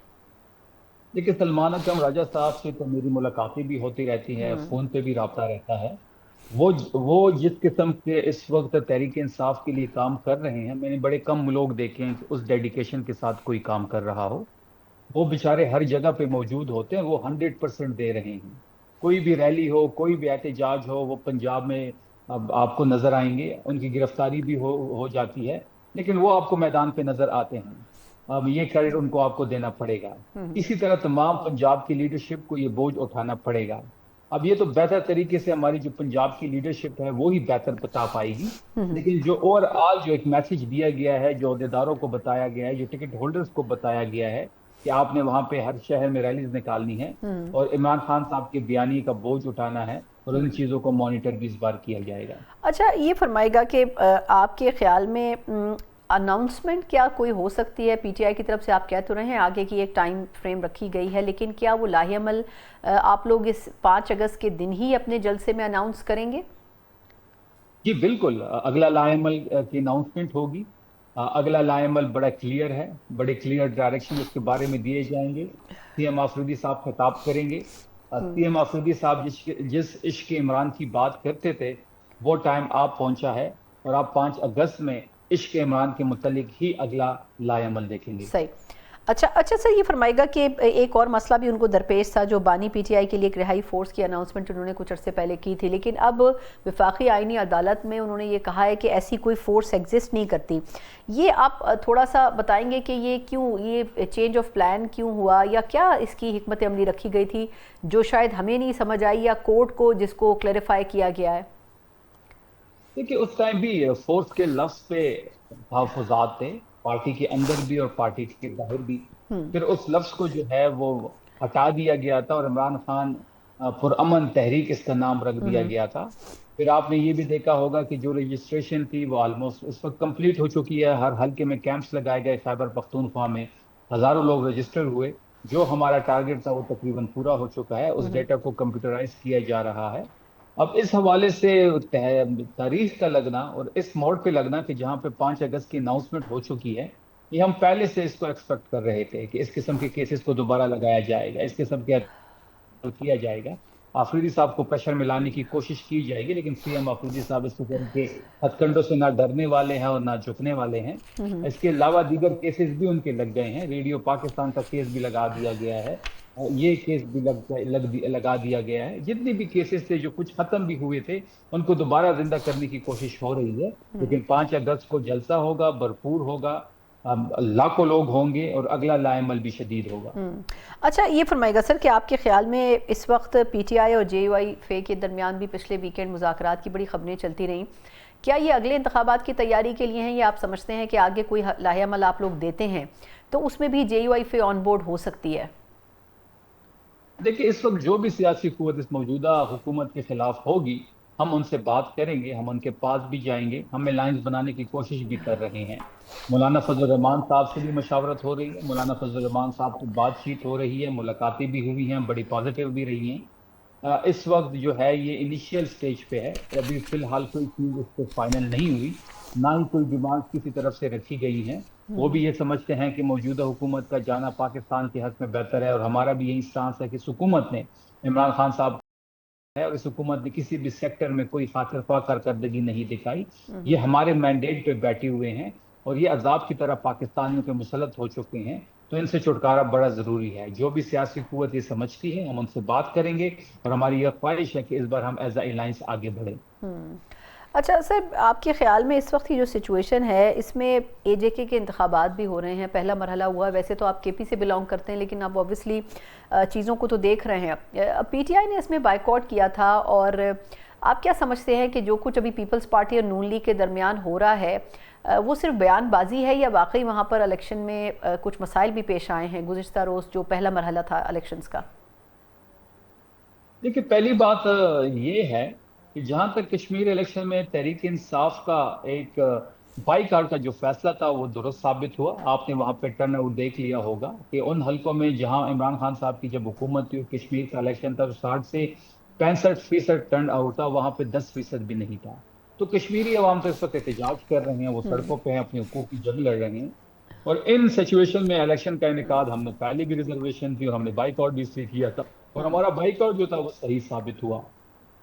देखिए, सलमान अकरम राजा साहब से तो मेरी मुलाकातें भी होती रहती हैं, फ़ोन पे भी रब्ता रहता है। वो जिस किस्म के इस वक्त तहरीक इंसाफ के लिए काम कर रहे हैं, मैंने बड़े कम लोग देखे हैं कि उस डेडिकेशन के साथ कोई काम कर रहा हो। वो बेचारे हर जगह पे मौजूद होते हैं, वो 100% दे रहे हैं। कोई भी रैली हो, कोई भी एहतजाज हो, वो पंजाब में अब आपको नजर आएंगे। उनकी गिरफ्तारी भी हो जाती है, लेकिन वो आपको मैदान पे नजर आते हैं। अब ये क्रेडिट उनको आपको देना पड़ेगा। इसी तरह तमाम पंजाब की लीडरशिप को ये बोझ उठाना पड़ेगा। अब ये तो बेहतर तरीके से हमारी जो पंजाब की लीडरशिप है वो ही बेहतर बता पाएगी, लेकिन जो ओवरऑल जो एक मैसेज दिया गया है, जो अहदेदारों को बताया गया है, जो टिकट होल्डर्स को बताया गया है कि आपने वहां पे हर शहर में रैलीज निकालनी है और इमरान खान साहब के बयानी का बोझ उठाना है, और इन चीज़ों को मॉनिटर भी इस बार किया जाएगा। अच्छा, ये फरमाएगा कि आपके ख्याल में अनाउंसमेंट क्या कोई हो सकती है पीटीआई की तरफ से? आप कह तो रहे हैं आगे की एक टाइम फ्रेम रखी गई है, लेकिन क्या वो लाहेअमल आप लोग इस 5 अगस्त के दिन ही अपने जलसे में अनाउंस करेंगे? जी बिल्कुल, अगला लाहेअमल की अनाउंसमेंट होगी। अगला लाहेअमल बड़ा क्लियर है, बड़े क्लियर डायरेक्शन उसके बारे में दिए जाएंगे। सीएम आफरीदी साहब खिताब करेंगे। सीएम आफरीदी साहब जिस इश्क इमरान की बात करते थे, वो टाइम आप पहुंचा है और आप 5 अगस्त में इश्क इमरान के मुतालिक ही अगला लाएअमल देखेंगे। सही। अच्छा सर, ये फरमाएगा कि एक और मसला भी उनको दरपेश था, जो बानी पीटीआई के लिए एक रिहाई फोर्स की अनाउंसमेंट उन्होंने कुछ अर्से पहले की थी, लेकिन अब वफाकी आईनी अदालत में उन्होंने ये कहा है कि ऐसी कोई फोर्स एग्जिस्ट नहीं करती। ये आप थोड़ा सा बताएंगे कि ये क्यों, ये चेंज ऑफ प्लान क्यों हुआ, या क्या इसकी हिकमत अमली रखी गई थी जो शायद हमें नहीं समझ आई, या कोर्ट को जिसको क्लैरिफाई किया गया है? देखिए, उस टाइम भी फोर्स के लफ्ज पे तहफ़्फ़ुज़ात थे, पार्टी के अंदर भी और पार्टी के बाहर भी। फिर उस लफ्ज को जो है वो हटा दिया गया था और इमरान खान पुरअमन तहरीक इसका नाम रख दिया गया था। फिर आपने ये भी देखा होगा कि जो रजिस्ट्रेशन थी वो ऑलमोस्ट इस वक्त कंप्लीट हो चुकी है। हर हल्के में कैंप्स लगाए गए, खैबर पख्तूनख्वा में हज़ारों लोग रजिस्टर हुए। जो हमारा टारगेट था वो तकरीबन पूरा हो चुका है। उस डेटा को कंप्यूटराइज किया जा रहा है। अब इस हवाले से तारीख का लगना और इस मोड पे लगना कि जहाँ पे 5 अगस्त की अनाउंसमेंट हो चुकी है, ये हम पहले से इसको एक्सपेक्ट कर रहे थे कि इस किस्म के केसेस को दोबारा लगाया जाएगा, इस किस्म के किया जाएगा। आफरीदी साहब को प्रेशर में लाने की कोशिश की जाएगी, लेकिन सीएम आफरीदी साहब इस किस्म के हथकंडों से ना डरने वाले हैं और ना झुकने वाले हैं। इसके अलावा दीगर केसेस भी उनके लग गए हैं। रेडियो पाकिस्तान का केस भी लगा दिया गया है। ये केस भी लगा दिया गया है। जितने भी केसेस थे जो कुछ खत्म भी हुए थे उनको दोबारा जिंदा करने की कोशिश हो रही है। लेकिन 5 अगस्त को जलसा होगा, भरपूर होगा, लाखों लोग होंगे और अगला लाएमल भी शदीद होगा। अच्छा, ये फरमाएगा सर कि आपके ख्याल में इस वक्त पीटीआई और जेयूआईफे के दरमियान भी पिछले वीकेंड मुज़ाकरात की बड़ी खबरें चलती रहीं, क्या ये अगले इंतखाबात की तैयारी के लिए हैं या आप समझते हैं कि आगे कोई लाहेअमल आप लोग देते हैं तो उसमें भी जेयूआईफे ऑन बोर्ड हो सकती है? देखिए, इस वक्त जो भी सियासी कुव्वत इस मौजूदा हुकूमत के खिलाफ होगी, हम उनसे बात करेंगे, हम उनके पास भी जाएंगे, हम अलायंस बनाने की कोशिश भी कर रहे हैं। मौलाना फजल रहमान साहब से भी मशावरत हो रही है, मौलाना फजल रहमान साहब से बातचीत हो रही है, मुलाकातें भी हुई हैं, बड़ी पॉजिटिव भी रही हैं। इस वक्त जो है ये इनिशियल स्टेज पे है, अभी फिलहाल कोई चीज इस पर फाइनल नहीं हुई, ना ही कोई डिमांड किसी तरफ से रखी गई है। वो भी ये समझते हैं कि मौजूदा हुकूमत का जाना पाकिस्तान के हक में बेहतर है, और हमारा भी यही स्टांस है कि इस हुकूमत ने, इमरान खान साहब है और इस हुकूमत ने किसी भी सेक्टर में कोई खातिर-ख्वाह कारकर्दगी नहीं दिखाई। ये हमारे मैंडेट पे बैठे हुए हैं और ये अजाब की तरह पाकिस्तानियों के मुसलत हो चुके हैं, तो इनसे छुटकारा बड़ा ज़रूरी है। जो भी सियासी कुव्वत ये समझती है, हम उनसे बात करेंगे और हमारी यह ख्वाहिश है कि इस बार हम एज अ अलायंस आगे बढ़ें। अच्छा सर, आपके ख्याल में इस वक्त की जो सिचुएशन है इसमें एजेके के इंतखाबात भी हो रहे हैं, पहला मरहला हुआ, वैसे तो आप केपी से बिलोंग करते हैं लेकिन आप ऑब्वियसली चीज़ों को तो देख रहे हैं। पीटीआई ने इसमें बाइकआउट किया था, और आप क्या समझते हैं कि जो कुछ अभी पीपल्स पार्टी और नून लीग के दरमियान हो रहा है वो सिर्फ बयानबाजी है या वाकई वहाँ पर इलेक्शन में कुछ मसाइल भी पेश आए हैं गुज़िश्ता रोज़ जो पहला मरहला था इलेक्शंस का? देखिए, पहली बात ये है कि जहां तक कश्मीर इलेक्शन में तहरीक इंसाफ का एक बाईकाट का जो फैसला था वो दुरुस्त साबित हुआ। आपने वहां पे टर्न आउट देख लिया होगा कि उन हलकों में जहां इमरान खान साहब की जब हुकूमत थी, कश्मीर का इलेक्शन था, तो 60 से 65% टर्न आउट था, वहां पे 10% भी नहीं था। तो कश्मीरी अवाम तो इस वक्त एहतजाज कर रहे हैं, वो सड़कों पर हैं, अपने हुकूक की जंग लड़ रहे हैं। और इन सिचुएशन में इलेक्शन का इनेकाद, हमने पहले भी रिजर्वेशन थी और हमने बाईकआउट भी इसलिए किया था, और हमारा बाईकआउट जो था वो सही साबित हुआ।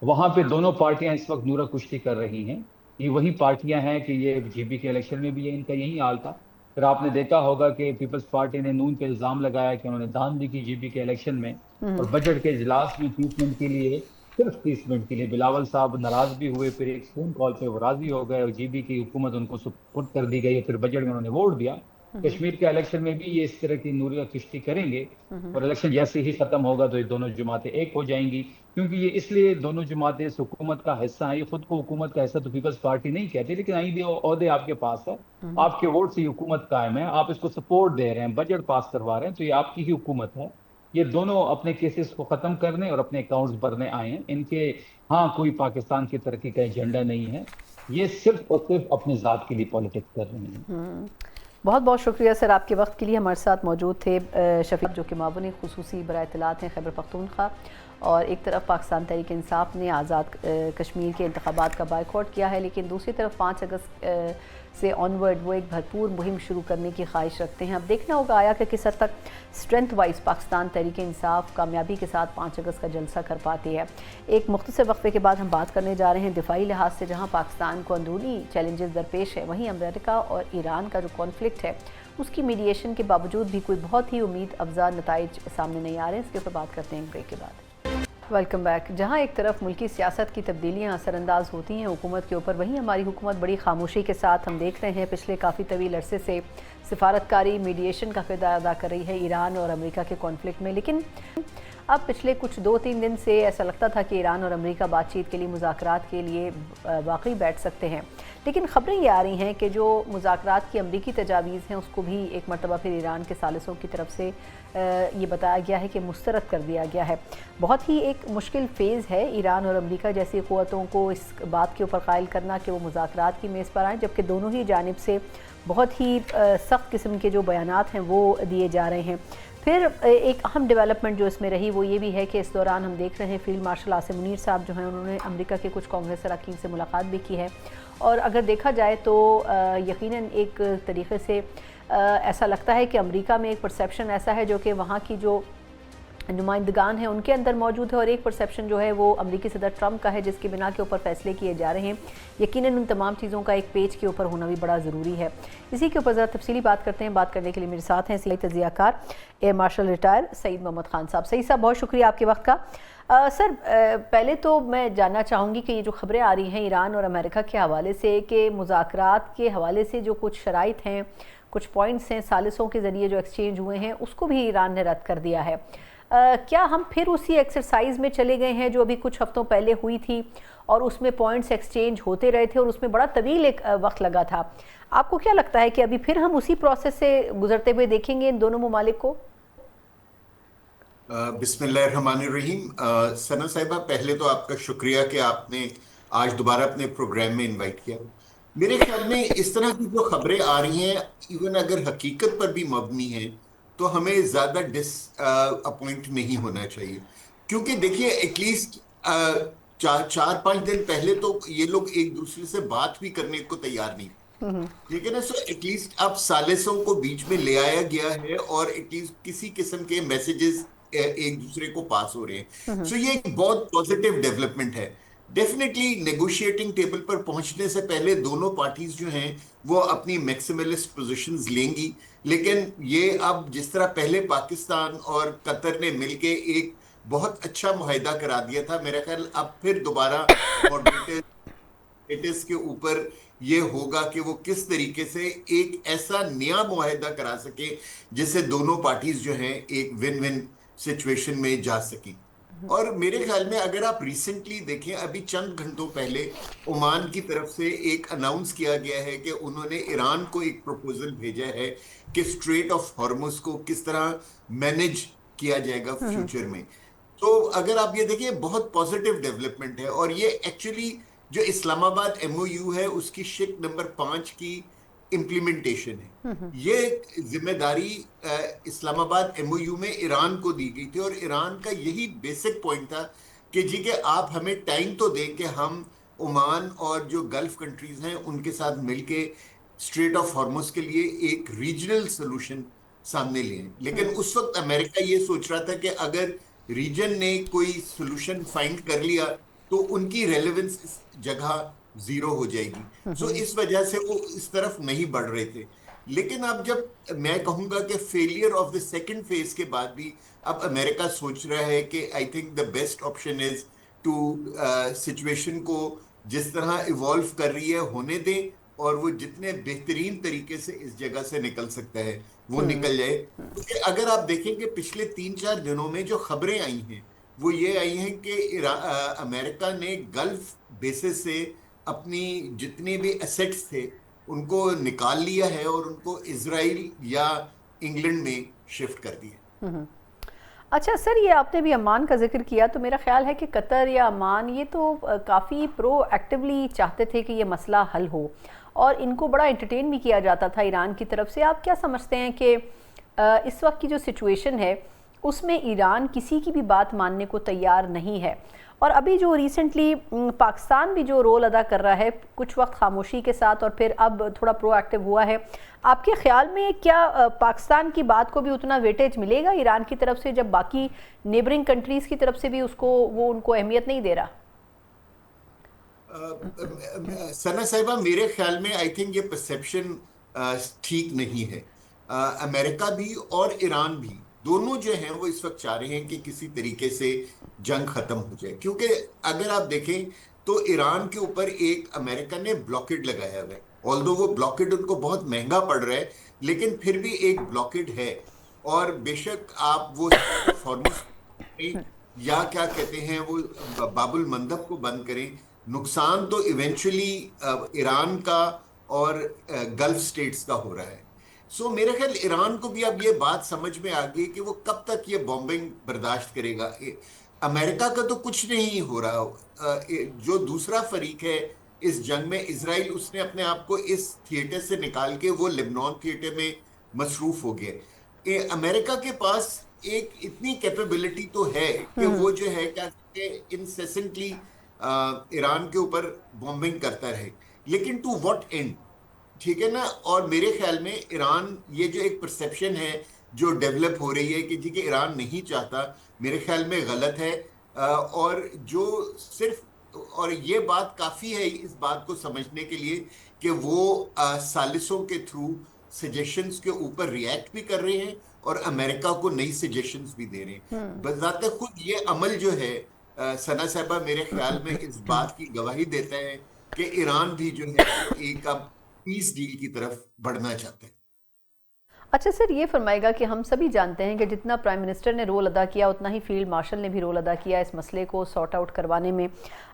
वहां पे दोनों पार्टियां इस वक्त नूरा कुश्ती कर रही हैं। ये वही पार्टियां हैं कि ये जीबी के इलेक्शन में भी ये इनका यही हाल था। फिर आपने देखा होगा कि पीपल्स पार्टी ने नून पे इल्जाम लगाया कि उन्होंने धांधली की जीबी के इलेक्शन में, और बजट के इजलास में 30 मिनट के लिए, सिर्फ 30 मिनट के लिए बिलावल साहब नाराज भी हुए, फिर एक फोन कॉल पे वो राजी हो गए और जीबी की हुकूमत उनको सुपुर्द कर दी गई, फिर बजट में उन्होंने वोट दिया। कश्मीर के इलेक्शन में भी ये इस तरह की नूरिया किश्ती करेंगे, और इलेक्शन जैसे ही खत्म होगा तो ये दोनों जमातें एक हो जाएंगी। क्योंकि ये इसलिए दोनों जमातें इस हुकूमत का हिस्सा हैं, ये खुद को हुकूमत का हिस्सा तो पीपल्स पार्टी नहीं कहती, लेकिन आई भी ओहदे आपके पास है, आपके वोट से हुकूमत कायम है, आप इसको सपोर्ट दे रहे हैं, बजट पास करवा रहे हैं, तो ये आपकी ही हुकूमत है। ये दोनों अपने केसेस को खत्म करने और अपने अकाउंट्स भरने आए हैं। इनके हाँ कोई पाकिस्तान की तरक्की का एजेंडा नहीं है, ये सिर्फ और सिर्फ अपनी जात के लिए पॉलिटिक्स कर रहे हैं। बहुत बहुत शुक्रिया सर, आपके वक्त के लिए हमारे साथ मौजूद थे शफीक, जो कि मावनी खुसूसी बराए इत्तलात हैं खैबर पख्तूनख्वा, और एक तरफ पाकिस्तान तहरीक इंसाफ ने आज़ाद कश्मीर के इंतखाबात का बाइकआउट किया है, लेकिन दूसरी तरफ 5 अगस्त से ऑनवर्ड वो एक भरपूर मुहिम शुरू करने की ख्वाहिश रखते हैं। अब देखना होगा आया कि किस हद तक स्ट्रेंथ वाइज पाकिस्तान तहरीक इंसाफ कामयाबी के साथ 5 अगस्त का जलसा कर पाती है। एक मुख्तसर वक्फे के बाद हम बात करने जा रहे हैं दिफाई लिहाज से, जहाँ पाकिस्तान को अंदरूनी चैलेंजेस दरपेश है, वहीं अमेरिका और ईरान का जो कॉन्फ्लिक्ट है उसकी मीडिएशन के बावजूद भी कोई बहुत ही उम्मीद अफजा नताइज सामने नहीं आ रहे हैं। इसके ऊपर बात करते हैं ब्रेक के बाद। Welcome back. जहां एक तरफ मुल्की सियासत की तब्दीलियां असरअंदाज होती हैं हुकूमत के ऊपर, वहीं हमारी हुकूमत बड़ी खामोशी के साथ हम देख रहे हैं पिछले काफ़ी तवील अरसे से सिफारतकारी मीडिएशन का किरदार अदा कर रही है ईरान और अमेरिका के कॉन्फ्लिक्ट में। लेकिन अब पिछले कुछ 2-3 दिन से ऐसा लगता था कि ईरान और अमेरिका बातचीत के लिए, मुज़ाकरात के लिए वाकई बैठ सकते हैं, लेकिन ख़बरें ये आ रही हैं कि जो मुज़ाकरात की अमरीकी तजावीज़ हैं उसको भी एक मरतबा फिर ईरान के सालिसों की तरफ से ये बताया गया है कि मुस्तरद कर दिया गया है। बहुत ही एक मुश्किल फ़ेज़ है ईरान और अमेरिका जैसी क़ुव्वतों को इस बात के ऊपर कायल करना कि वो मुज़ाकरात की मेज़ पर आएँ, जबकि दोनों ही जानिब से बहुत ही सख्त किस्म के जो बयानात हैं वो दिए जा रहे हैं। फिर एक अहम डेवलपमेंट जो इसमें रही वो ये भी है कि इस दौरान हम देख रहे हैं फील्ड मार्शल आसिम मुनीर साहब जो हैं उन्होंने अमेरिका के कुछ कांग्रेस अरकान से मुलाकात भी की है, और अगर देखा जाए तो यकीनन एक तरीक़े से ऐसा लगता है कि अमेरिका में एक परसेप्शन ऐसा है जो कि वहाँ की जो नुमाइंदगान हैं उनके अंदर मौजूद है, और एक परसेप्शन जो है वो अमेरिकी सदर ट्रंप का है, जिसकी बिना के ऊपर फैसले किए जा रहे हैं। यकीनन उन तमाम चीज़ों का एक पेज के ऊपर होना भी बड़ा ज़रूरी है। इसी के ऊपर ज़रा तफसीली बात करते हैं। बात करने के लिए मेरे साथ हैं सिलाई तजियाकार air marshal retired Saeed Mohammad Khan साहब। सईद साहब, बहुत शुक्रिया आपके वक्त का। सर, पहले तो मैं जानना चाहूँगी कि ये जो ख़बरें आ रही हैं ईरान और अमेरिका के हवाले से कि मुज़ाकरात के हवाले से जो कुछ शराइत हैं, कुछ पॉइंट्स हैं, सालिसों के ज़रिए जो एक्सचेंज हुए हैं, उसको भी ईरान ने रद्द कर दिया है। क्या हम फिर उसी एक्सरसाइज में चले गए हैं जो अभी कुछ हफ्तों पहले हुई थी, और उसमें पॉइंट्स एक्सचेंज होते रहे थे और उसमें बड़ा तवील एक वक्त लगा था? आपको क्या लगता है कि अभी फिर हम उसी प्रोसेस से गुजरते हुए देखेंगे इन दोनों ममालिक को? बिस्मिल्लाहिर्रहमानिर्रहीम। सना साहिबा, पहले तो आपका शुक्रिया कि आपने आज दोबारा अपने प्रोग्राम में इनवाइट किया। मेरे ख्याल में इस तरह की जो खबरें आ रही हैं, इवन अगर हकीकत पर भी मबनी है, तो हमें ज्यादा अपॉइंट नहीं होना चाहिए। क्योंकि देखिए, एटलीस्ट 4-5 दिन पहले तो ये लोग एक दूसरे से बात भी करने को तैयार नहीं थे, ठीक है ना। सो एटलीस्ट अब सालिसों को बीच में ले आया गया है और एटलीस्ट किसी किस्म के मैसेजेस एक दूसरे को पास हो रहे हैं। सो ये एक बहुत पॉजिटिव डेवलपमेंट है। डेफिनेटली नेगोशिएटिंग टेबल पर पहुंचने से पहले दोनों पार्टीज जो हैं वो अपनी मैक्सिमलिस्ट पोजीशंस लेंगी, लेकिन ये अब जिस तरह पहले पाकिस्तान और कतर ने मिलके एक बहुत अच्छा मुआहिदा करा दिया था, मेरा ख्याल अब फिर दोबारा मॉडरेटर्स के ऊपर ये होगा कि वो किस तरीके से एक ऐसा नया मुआहिदा करा सके जिससे दोनों पार्टीज जो हैं एक विन विन सिचुएशन में जा सकें। और मेरे ख्याल में अगर आप रिसेंटली देखें, अभी चंद घंटों पहले ओमान की तरफ से एक अनाउंस किया गया है कि उन्होंने ईरान को एक प्रपोजल भेजा है कि स्ट्रेट ऑफ हॉर्मुज को किस तरह मैनेज किया जाएगा फ्यूचर में। तो अगर आप ये देखिए, बहुत पॉजिटिव डेवलपमेंट है। और ये एक्चुअली जो इस्लामाबाद MOU है उसकी शिक नंबर 5 की इम्प्लीमेंटेशन है। ये जिम्मेदारी इस्लामाबाद MOU में ईरान को दी गई थी, और ईरान का यही बेसिक पॉइंट था कि जी के आप हमें टाइम तो दें कि हम ओमान और जो गल्फ कंट्रीज हैं उनके साथ मिलके स्ट्रेट ऑफ हॉर्मुज के लिए एक रीजनल सोल्यूशन सामने लें। लेकिन उस वक्त अमेरिका ये सोच रहा था कि अगर रीजन ने कोई सोल्यूशन फाइंड कर लिया तो उनकी रेलेवेंस इस जगह जीरो हो जाएगी। सो इस वजह से वो इस तरफ नहीं बढ़ रहे थे। लेकिन अब जब मैं कहूंगा कि failure of the second phase के बाद भी अब अमेरिका सोच रहा है कि I think the best option is to situation को जिस तरह इवॉल्व कर रही है होने दें, और वो जितने बेहतरीन तरीके से इस जगह से निकल सकता है वो निकल जाए। क्योंकि अगर आप देखें कि पिछले 3-4 दिनों में जो खबरें आई हैं वो ये आई हैं कि अमेरिका ने गल्फ बेसिस से अपनी जितने भी एसेट्स थे उनको निकाल लिया है और उनको इजराइल या इंग्लैंड में शिफ्ट कर दिया। अच्छा सर, ये आपने भी अमान का जिक्र किया, तो मेरा ख्याल है कि कतर या अमान ये तो काफ़ी प्रोएक्टिवली चाहते थे कि ये मसला हल हो, और इनको बड़ा एंटरटेन भी किया जाता था ईरान की तरफ से। आप क्या समझते हैं कि इस वक्त की जो सिचुएशन है उसमें ईरान किसी की भी बात मानने को तैयार नहीं है, और अभी जो रिसेंटली पाकिस्तान भी जो रोल अदा कर रहा है, कुछ वक्त खामोशी के साथ और फिर अब थोड़ा प्रोएक्टिव हुआ है, आपके ख्याल में क्या पाकिस्तान की बात को भी उतना वेटेज मिलेगा ईरान की तरफ से, जब बाकी नेबरिंग कंट्रीज़ की तरफ से भी उनको अहमियत नहीं दे रहा? सना साहिबा, मेरे ख्याल में आई थिंक ये परसेप्शन ठीक नहीं है। अमेरिका भी और ईरान भी दोनों जो हैं वो इस वक्त चाह रहे हैं कि किसी तरीके से जंग खत्म हो जाए। क्योंकि अगर आप देखें तो ईरान के ऊपर एक अमेरिका ने ब्लॉकेड लगाया हुआ है। ऑल्दो वो ब्लॉकेड उनको बहुत महंगा पड़ रहा है, लेकिन फिर भी एक ब्लॉकेड है। और बेशक आप वो हॉर्मुज या क्या कहते हैं वो बाबुल मंदब को बंद करें, नुकसान तो इवेंचुअली ईरान का और गल्फ स्टेट्स का हो रहा है। सो मेरा ख्याल ईरान को भी अब ये बात समझ में आ गई कि वो कब तक ये बॉम्बिंग बर्दाश्त करेगा। अमेरिका का तो कुछ नहीं हो रहा। जो दूसरा फरीक है इस जंग में, इजराइल, उसने अपने आप को इस थिएटर से निकाल के वो लेबनान थिएटर में मसरूफ हो गए। अमेरिका के पास एक इतनी कैपेबिलिटी तो है कि वो जो है क्या इंसेसेंटली ईरान के ऊपर बॉम्बिंग करता रहे, लेकिन टू व्हाट एंड, ठीक है ना। और मेरे ख्याल में ईरान, ये जो एक परसेप्शन है जो डेवलप हो रही है कि ठीक है ईरान नहीं चाहता मेरे ख्याल में गलत है। और जो सिर्फ, और ये बात काफी है इस बात को समझने के लिए कि वो सालिसों के थ्रू सजेशंस के ऊपर रिएक्ट भी कर रहे हैं और अमेरिका को नई सजेशंस भी दे रहे हैं। बजाते खुद ये अमल जो है, सना साहबा, मेरे ख्याल में इस बात की गवाही देता है कि ईरान भी जो है वो एक अब पीस डील की तरफ बढ़ना चाहता है। अच्छा सर, ये फरमाएगा कि हम सभी जानते हैं कि जितना प्राइम मिनिस्टर ने रोल अदा किया उतना ही फील्ड मार्शल ने भी रोल अदा किया इस मसले को सॉर्ट आउट करवाने में।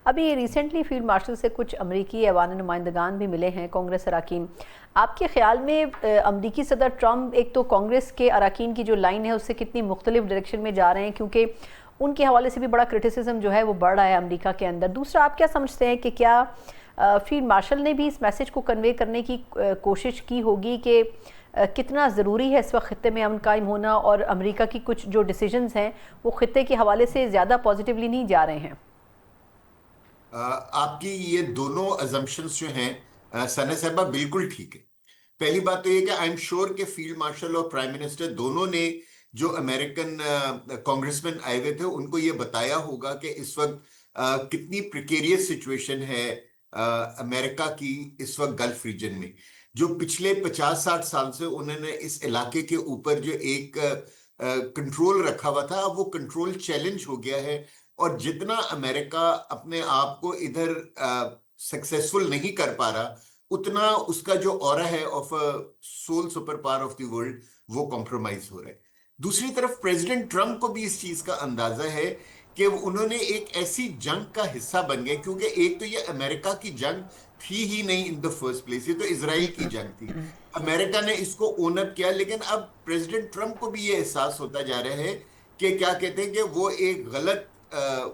अभी रिसेंटली फील्ड मार्शल से कुछ अमरीकी ऐवान नुमाइंदगान भी मिले हैं, कांग्रेस अरकान। आपके ख्याल में अमरीकी सदर ट्रंप एक तो कांग्रेस के अरकान की जो लाइन है उससे कितनी मुख्तलिफ डायरेक्शन में जा रहे हैं, क्योंकि उनके हवाले से भी बड़ा क्रिटिसिज्म जो है वो बढ़ रहा है अमरीका के अंदर। दूसरा, आप क्या समझते हैं कि क्या फील्ड मार्शल ने भी इस मैसेज को कन्वे करने की कोशिश की होगी कि कितना ज़रूरी है इस वक्त खित्ते में अमन कायम होना, और अमेरिका की कुछ जो डिसीजंस हैं वो खित्ते के हवाले से ज़्यादा पॉजिटिवली नहीं जा रहे हैं? आपकी ये दोनों अजम्पशंस जो हैं सना साहबा बिल्कुल ठीक है। पहली बात तो ये कि आई एम श्योर कि फील्ड मार्शल और प्राइम मिनिस्टर दोनों ने जो अमेरिकन कांग्रेसमैन आए हुए थे उनको ये बताया होगा कि इस वक्त कितनी प्रिकेरियस सिचुएशन है अमेरिका की इस वक्त गल्फ रीजन में। जो पिछले 50-60 साल से उन्होंने इस इलाके के ऊपर जो एक कंट्रोल रखा हुआ था, अब वो कंट्रोल चैलेंज हो गया है। और जितना अमेरिका अपने आप को इधर सक्सेसफुल नहीं कर पा रहा, उतना उसका जो ऑरा है of sole super power of the world वो कॉम्प्रोमाइज हो रहा है। दूसरी तरफ प्रेसिडेंट ट्रंप को भी इस चीज का अंदाजा है कि उन्होंने एक ऐसी जंग का हिस्सा बन गए, क्योंकि एक तो ये अमेरिका की जंग थी ही नहीं इन द फर्स्ट प्लेस, ये तो इजराइल की जंग थी। अमेरिका ने इसको ओन अप किया, लेकिन अब प्रेसिडेंट ट्रंप को भी ये एहसास होता जा रहा है कि क्या कहते हैं कि वो एक गलत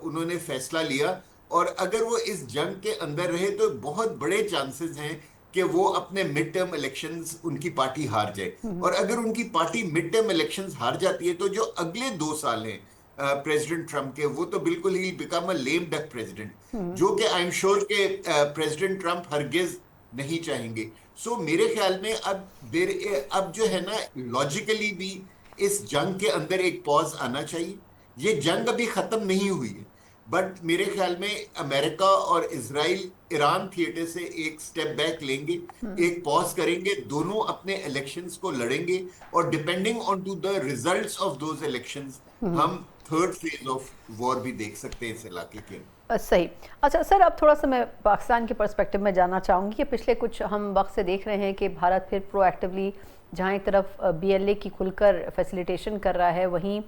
उन्होंने फैसला लिया, और अगर वो इस जंग के अंदर रहे तो बहुत बड़े चांसेस हैं कि वो अपने मिड टर्म इलेक्शंस उनकी पार्टी हार जाए। और अगर उनकी पार्टी मिड टर्म इलेक्शंस हार जाती है तो जो अगले 2 साल हैं प्रेसिडेंट ट्रंप के, वो तो बिल्कुल he become a lame duck president, जो कि आई एम श्योर के प्रेसिडेंट ट्रंप हरगिज नहीं चाहेंगे। सो मेरे ख्याल में अब जो है ना, लॉजिकली भी इस जंग के अंदर एक पॉज आना चाहिए। ये जंग अभी खत्म नहीं हुई है, बट मेरे ख्याल में अमेरिका और इजराइल ईरान थिएटर से एक स्टेप बैक लेंगे, एक पॉज करेंगे, दोनों अपने इलेक्शंस को लड़ेंगे, और depending on to the results of those elections हम थर्ड फेज ऑफ वॉर भी देख सकते हैं इस इलाके के। सही। अच्छा सर, अब थोड़ा सा मैं पाकिस्तान के पर्सपेक्टिव में जानना चाहूँगी कि पिछले कुछ हम वक्त से देख रहे हैं कि भारत फिर प्रोएक्टिवली जहाँ एक तरफ BLA की खुलकर फैसिलिटेशन कर रहा है, वहीं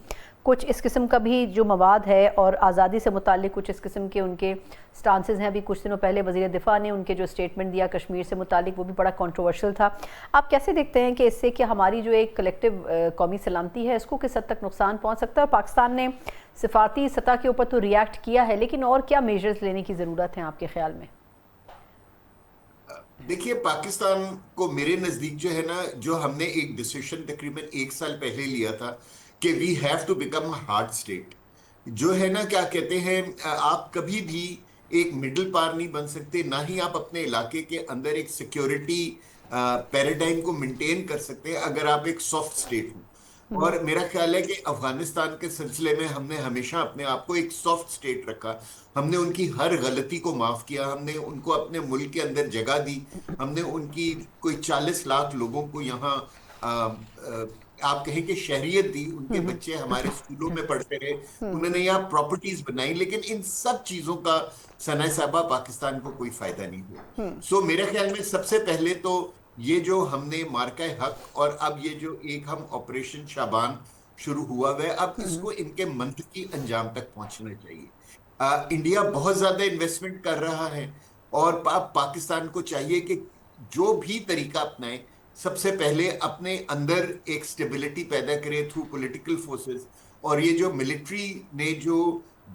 कुछ इस किस्म का भी जो मवाद है और आज़ादी से मुताल्लिक कुछ इस किस्म के उनके स्टांसेस हैं। अभी कुछ दिनों पहले वज़ीर दिफा ने उनके जो स्टेटमेंट दिया कश्मीर से मुताल्लिक, वो भी बड़ा कंट्रोवर्शियल था। आप कैसे देखते हैं कि इससे कि हमारी जो एक कलेक्टिव कौमी सलामती है इसको किस हद तक नुकसान पहुँच सकता है? और पाकिस्तान ने सिफारती सतह के ऊपर तो रिएक्ट किया है, लेकिन और क्या मेजर्स लेने की ज़रूरत है आपके ख्याल में? देखिए, पाकिस्तान को मेरे नजदीक जो है ना, जो हमने एक डिसीजन तकरीबन 1 साल पहले लिया था कि we have to become hard state, जो है ना, क्या कहते हैं, आप कभी भी एक मिडिल पावर नहीं बन सकते, ना ही आप अपने इलाके के अंदर एक सिक्योरिटी पैराडाइम को मेंटेन कर सकते हैं अगर आप एक सॉफ्ट स्टेट हो। और मेरा ख्याल है कि अफगानिस्तान के सिलसिले में हमने हमेशा अपने आप को एक सॉफ्ट स्टेट रखा, हमने उनकी हर गलती को माफ किया, हमने उनको अपने मुल्क के अंदर जगह दी, हमने उनकी कोई 40 लाख लोगों को यहाँ आप कहें कि शहरियत दी, उनके बच्चे हमारे स्कूलों में पढ़ते रहे, उन्होंने यहाँ प्रॉपर्टीज बनाई, लेकिन इन सब चीजों का सना साहबा पाकिस्तान को कोई फायदा नहीं हुआ। सो मेरे ख्याल में सबसे पहले तो ये जो हमने मार्का हक, और अब ये जो एक हम ऑपरेशन शाबान शुरू हुआ है, अब इसको इनके मंतकी अंजाम तक पहुंचना चाहिए। इंडिया बहुत ज्यादा इन्वेस्टमेंट कर रहा है, और पाकिस्तान को चाहिए कि जो भी तरीका अपनाए, सबसे पहले अपने अंदर एक स्टेबिलिटी पैदा करे थ्रू पॉलिटिकल फोर्सेस। और ये जो मिलिट्री ने जो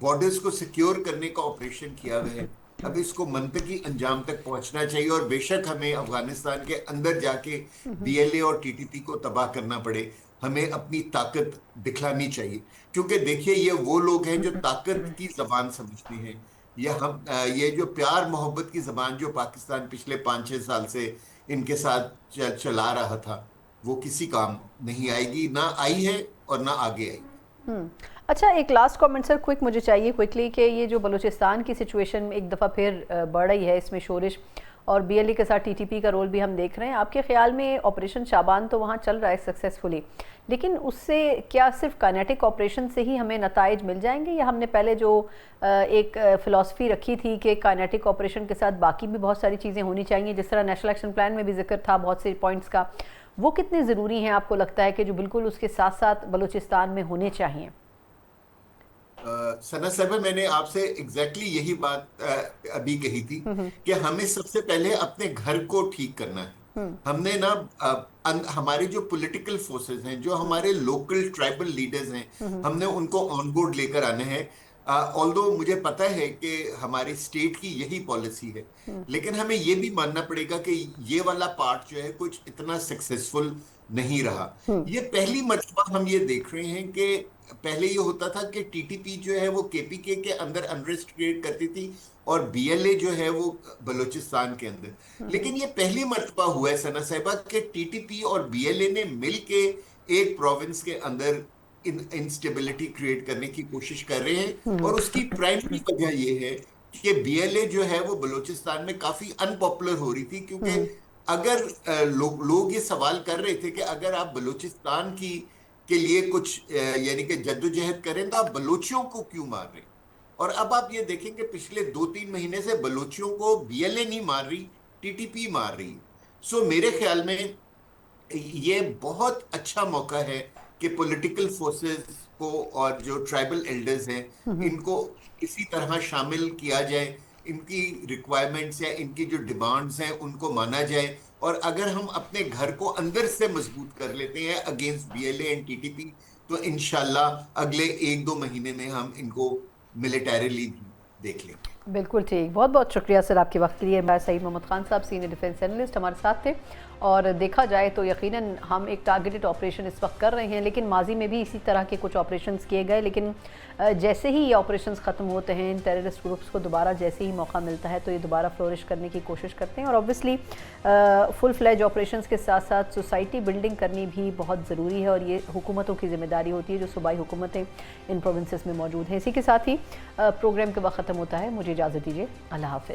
बॉर्डर्स को सिक्योर करने का ऑपरेशन किया हुआ है, अब इसको मंतकी अंजाम तक पहुंचना चाहिए। और बेशक हमें अफगानिस्तान के अंदर जाके BLA और TTP को तबाह करना पड़े, हमें अपनी ताकत दिखलानी चाहिए, क्योंकि देखिए ये वो लोग हैं जो ताकत की जबान समझते हैं, ये जो प्यार मोहब्बत की जबान जो पाकिस्तान पिछले 5-6 साल से इनके साथ चला रहा था, वो किसी काम नहीं आएगी, ना आई है और ना आगे आएगी। अच्छा, एक लास्ट कमेंट सर, क्विक मुझे चाहिए क्विकली, कि ये जो बलूचिस्तान की सिचुएशन एक दफ़ा फिर बढ़ रही है, इसमें शोरिश और बीएलए के साथ टीटीपी का रोल भी हम देख रहे हैं। आपके ख्याल में ऑपरेशन शाबान तो वहाँ चल रहा है सक्सेसफुली, लेकिन उससे क्या सिर्फ काइनेटिक ऑपरेशन से ही हमें नताइज मिल जाएंगे, या हमने पहले जो एक फ़िलासफ़ी रखी थी कि काइनेटिक ऑपरेशन के साथ बाकी भी बहुत सारी चीज़ें होनी चाहिए, जिस तरह नेशनल एक्शन प्लान में भी जिक्र था बहुत से पॉइंट्स का, वो कितने ज़रूरी हैं आपको लगता है कि जो बिल्कुल उसके साथ साथ बलूचिस्तान में होने चाहिए? सना साहब, मैंने आपसे एग्जैक्टली यही बात अभी कही थी कि हमें सबसे पहले अपने घर को ठीक करना है। हमने ना हमारे जो पॉलिटिकल फोर्सेस हैं, जो हमारे लोकल ट्राइबल लीडर्स हैं, हमने उनको ऑन बोर्ड लेकर आने हैं। ऑल्दो मुझे पता है कि हमारे स्टेट की यही पॉलिसी है, लेकिन हमें ये भी मानना पड़ेगा कि ये वाला पार्ट जो है कुछ इतना सक्सेसफुल नहीं रहा। ये पहली मर्तबा हम ये देख रहे हैं कि पहले ये होता था कि टीटीपी जो है वो केपीके के अंदर अनरेस्ट क्रिएट करती थी और बीएलए जो है वो बलूचिस्तान के अंदर। लेकिन ये पहली मर्तबा हुआ है सना साहिबा कि टीटीपी और बीएलए ने मिलके एक प्रोविंस के अंदर इंस्टेबिलिटी क्रिएट करने की कोशिश कर रहे हैं। और उसकी प्राइमरी वजह ये है कि बीएलए जो है वो बलूचिस्तान में काफी अनपॉपुलर हो रही थी, क्योंकि अगर लोग ये सवाल कर रहे थे कि अगर आप बलूचिस्तान के लिए कुछ यानी कि जद्दोजहद करें तो आप बलोचियों को क्यों मार रहे हैं। और अब आप ये देखेंगे पिछले 2-3 महीने से बलोचियों को बीएलए नहीं मार रही, टीटीपी मार रही है। सो मेरे ख्याल में ये बहुत अच्छा मौका है कि पॉलिटिकल फोर्सेस को और जो ट्राइबल एल्डर्स हैं इनको इसी तरह शामिल किया जाए, इनकी रिक्वायरमेंट्स या इनकी जो डिमांड्स हैं उनको माना जाए। और अगर हम अपने घर को अंदर से मजबूत कर लेते हैं अगेंस्ट बीएलए एंड टीटीपी, तो इंशाल्लाह अगले 1-2 महीने में हम इनको मिलिटरीली देख लेंगे। बिल्कुल ठीक, बहुत बहुत शुक्रिया सर आपके वक्त के लिए। मैं सईद मोहम्मद खान साहब, सीनियर डिफेंस एनालिस्ट, हमारे साथ थे। और देखा जाए तो यकीनन हम एक टारगेटेड ऑपरेशन इस वक्त कर रहे हैं, लेकिन माजी में भी इसी तरह के कुछ ऑपरेशंस किए गए, लेकिन जैसे ही ये ऑपरेशंस ख़त्म होते हैं, इन टेररिस्ट ग्रुप्स को दोबारा जैसे ही मौका मिलता है तो ये दोबारा फ्लोरिश करने की कोशिश करते हैं। और ऑब्वियसली फुल फ्लेज ऑपरेशंस के साथ साथ सोसाइटी बिल्डिंग करनी भी बहुत ज़रूरी है, और ये हुकूमतों की जिम्मेदारी होती है जो सूबाई हुकूमतें इन प्रोविंसेस में मौजूद हैं। इसी के साथ ही प्रोग्राम के वक्त ख़त्म होता है। मुझे इजाज़त दीजिए, अल्लाह हाफ़िज़।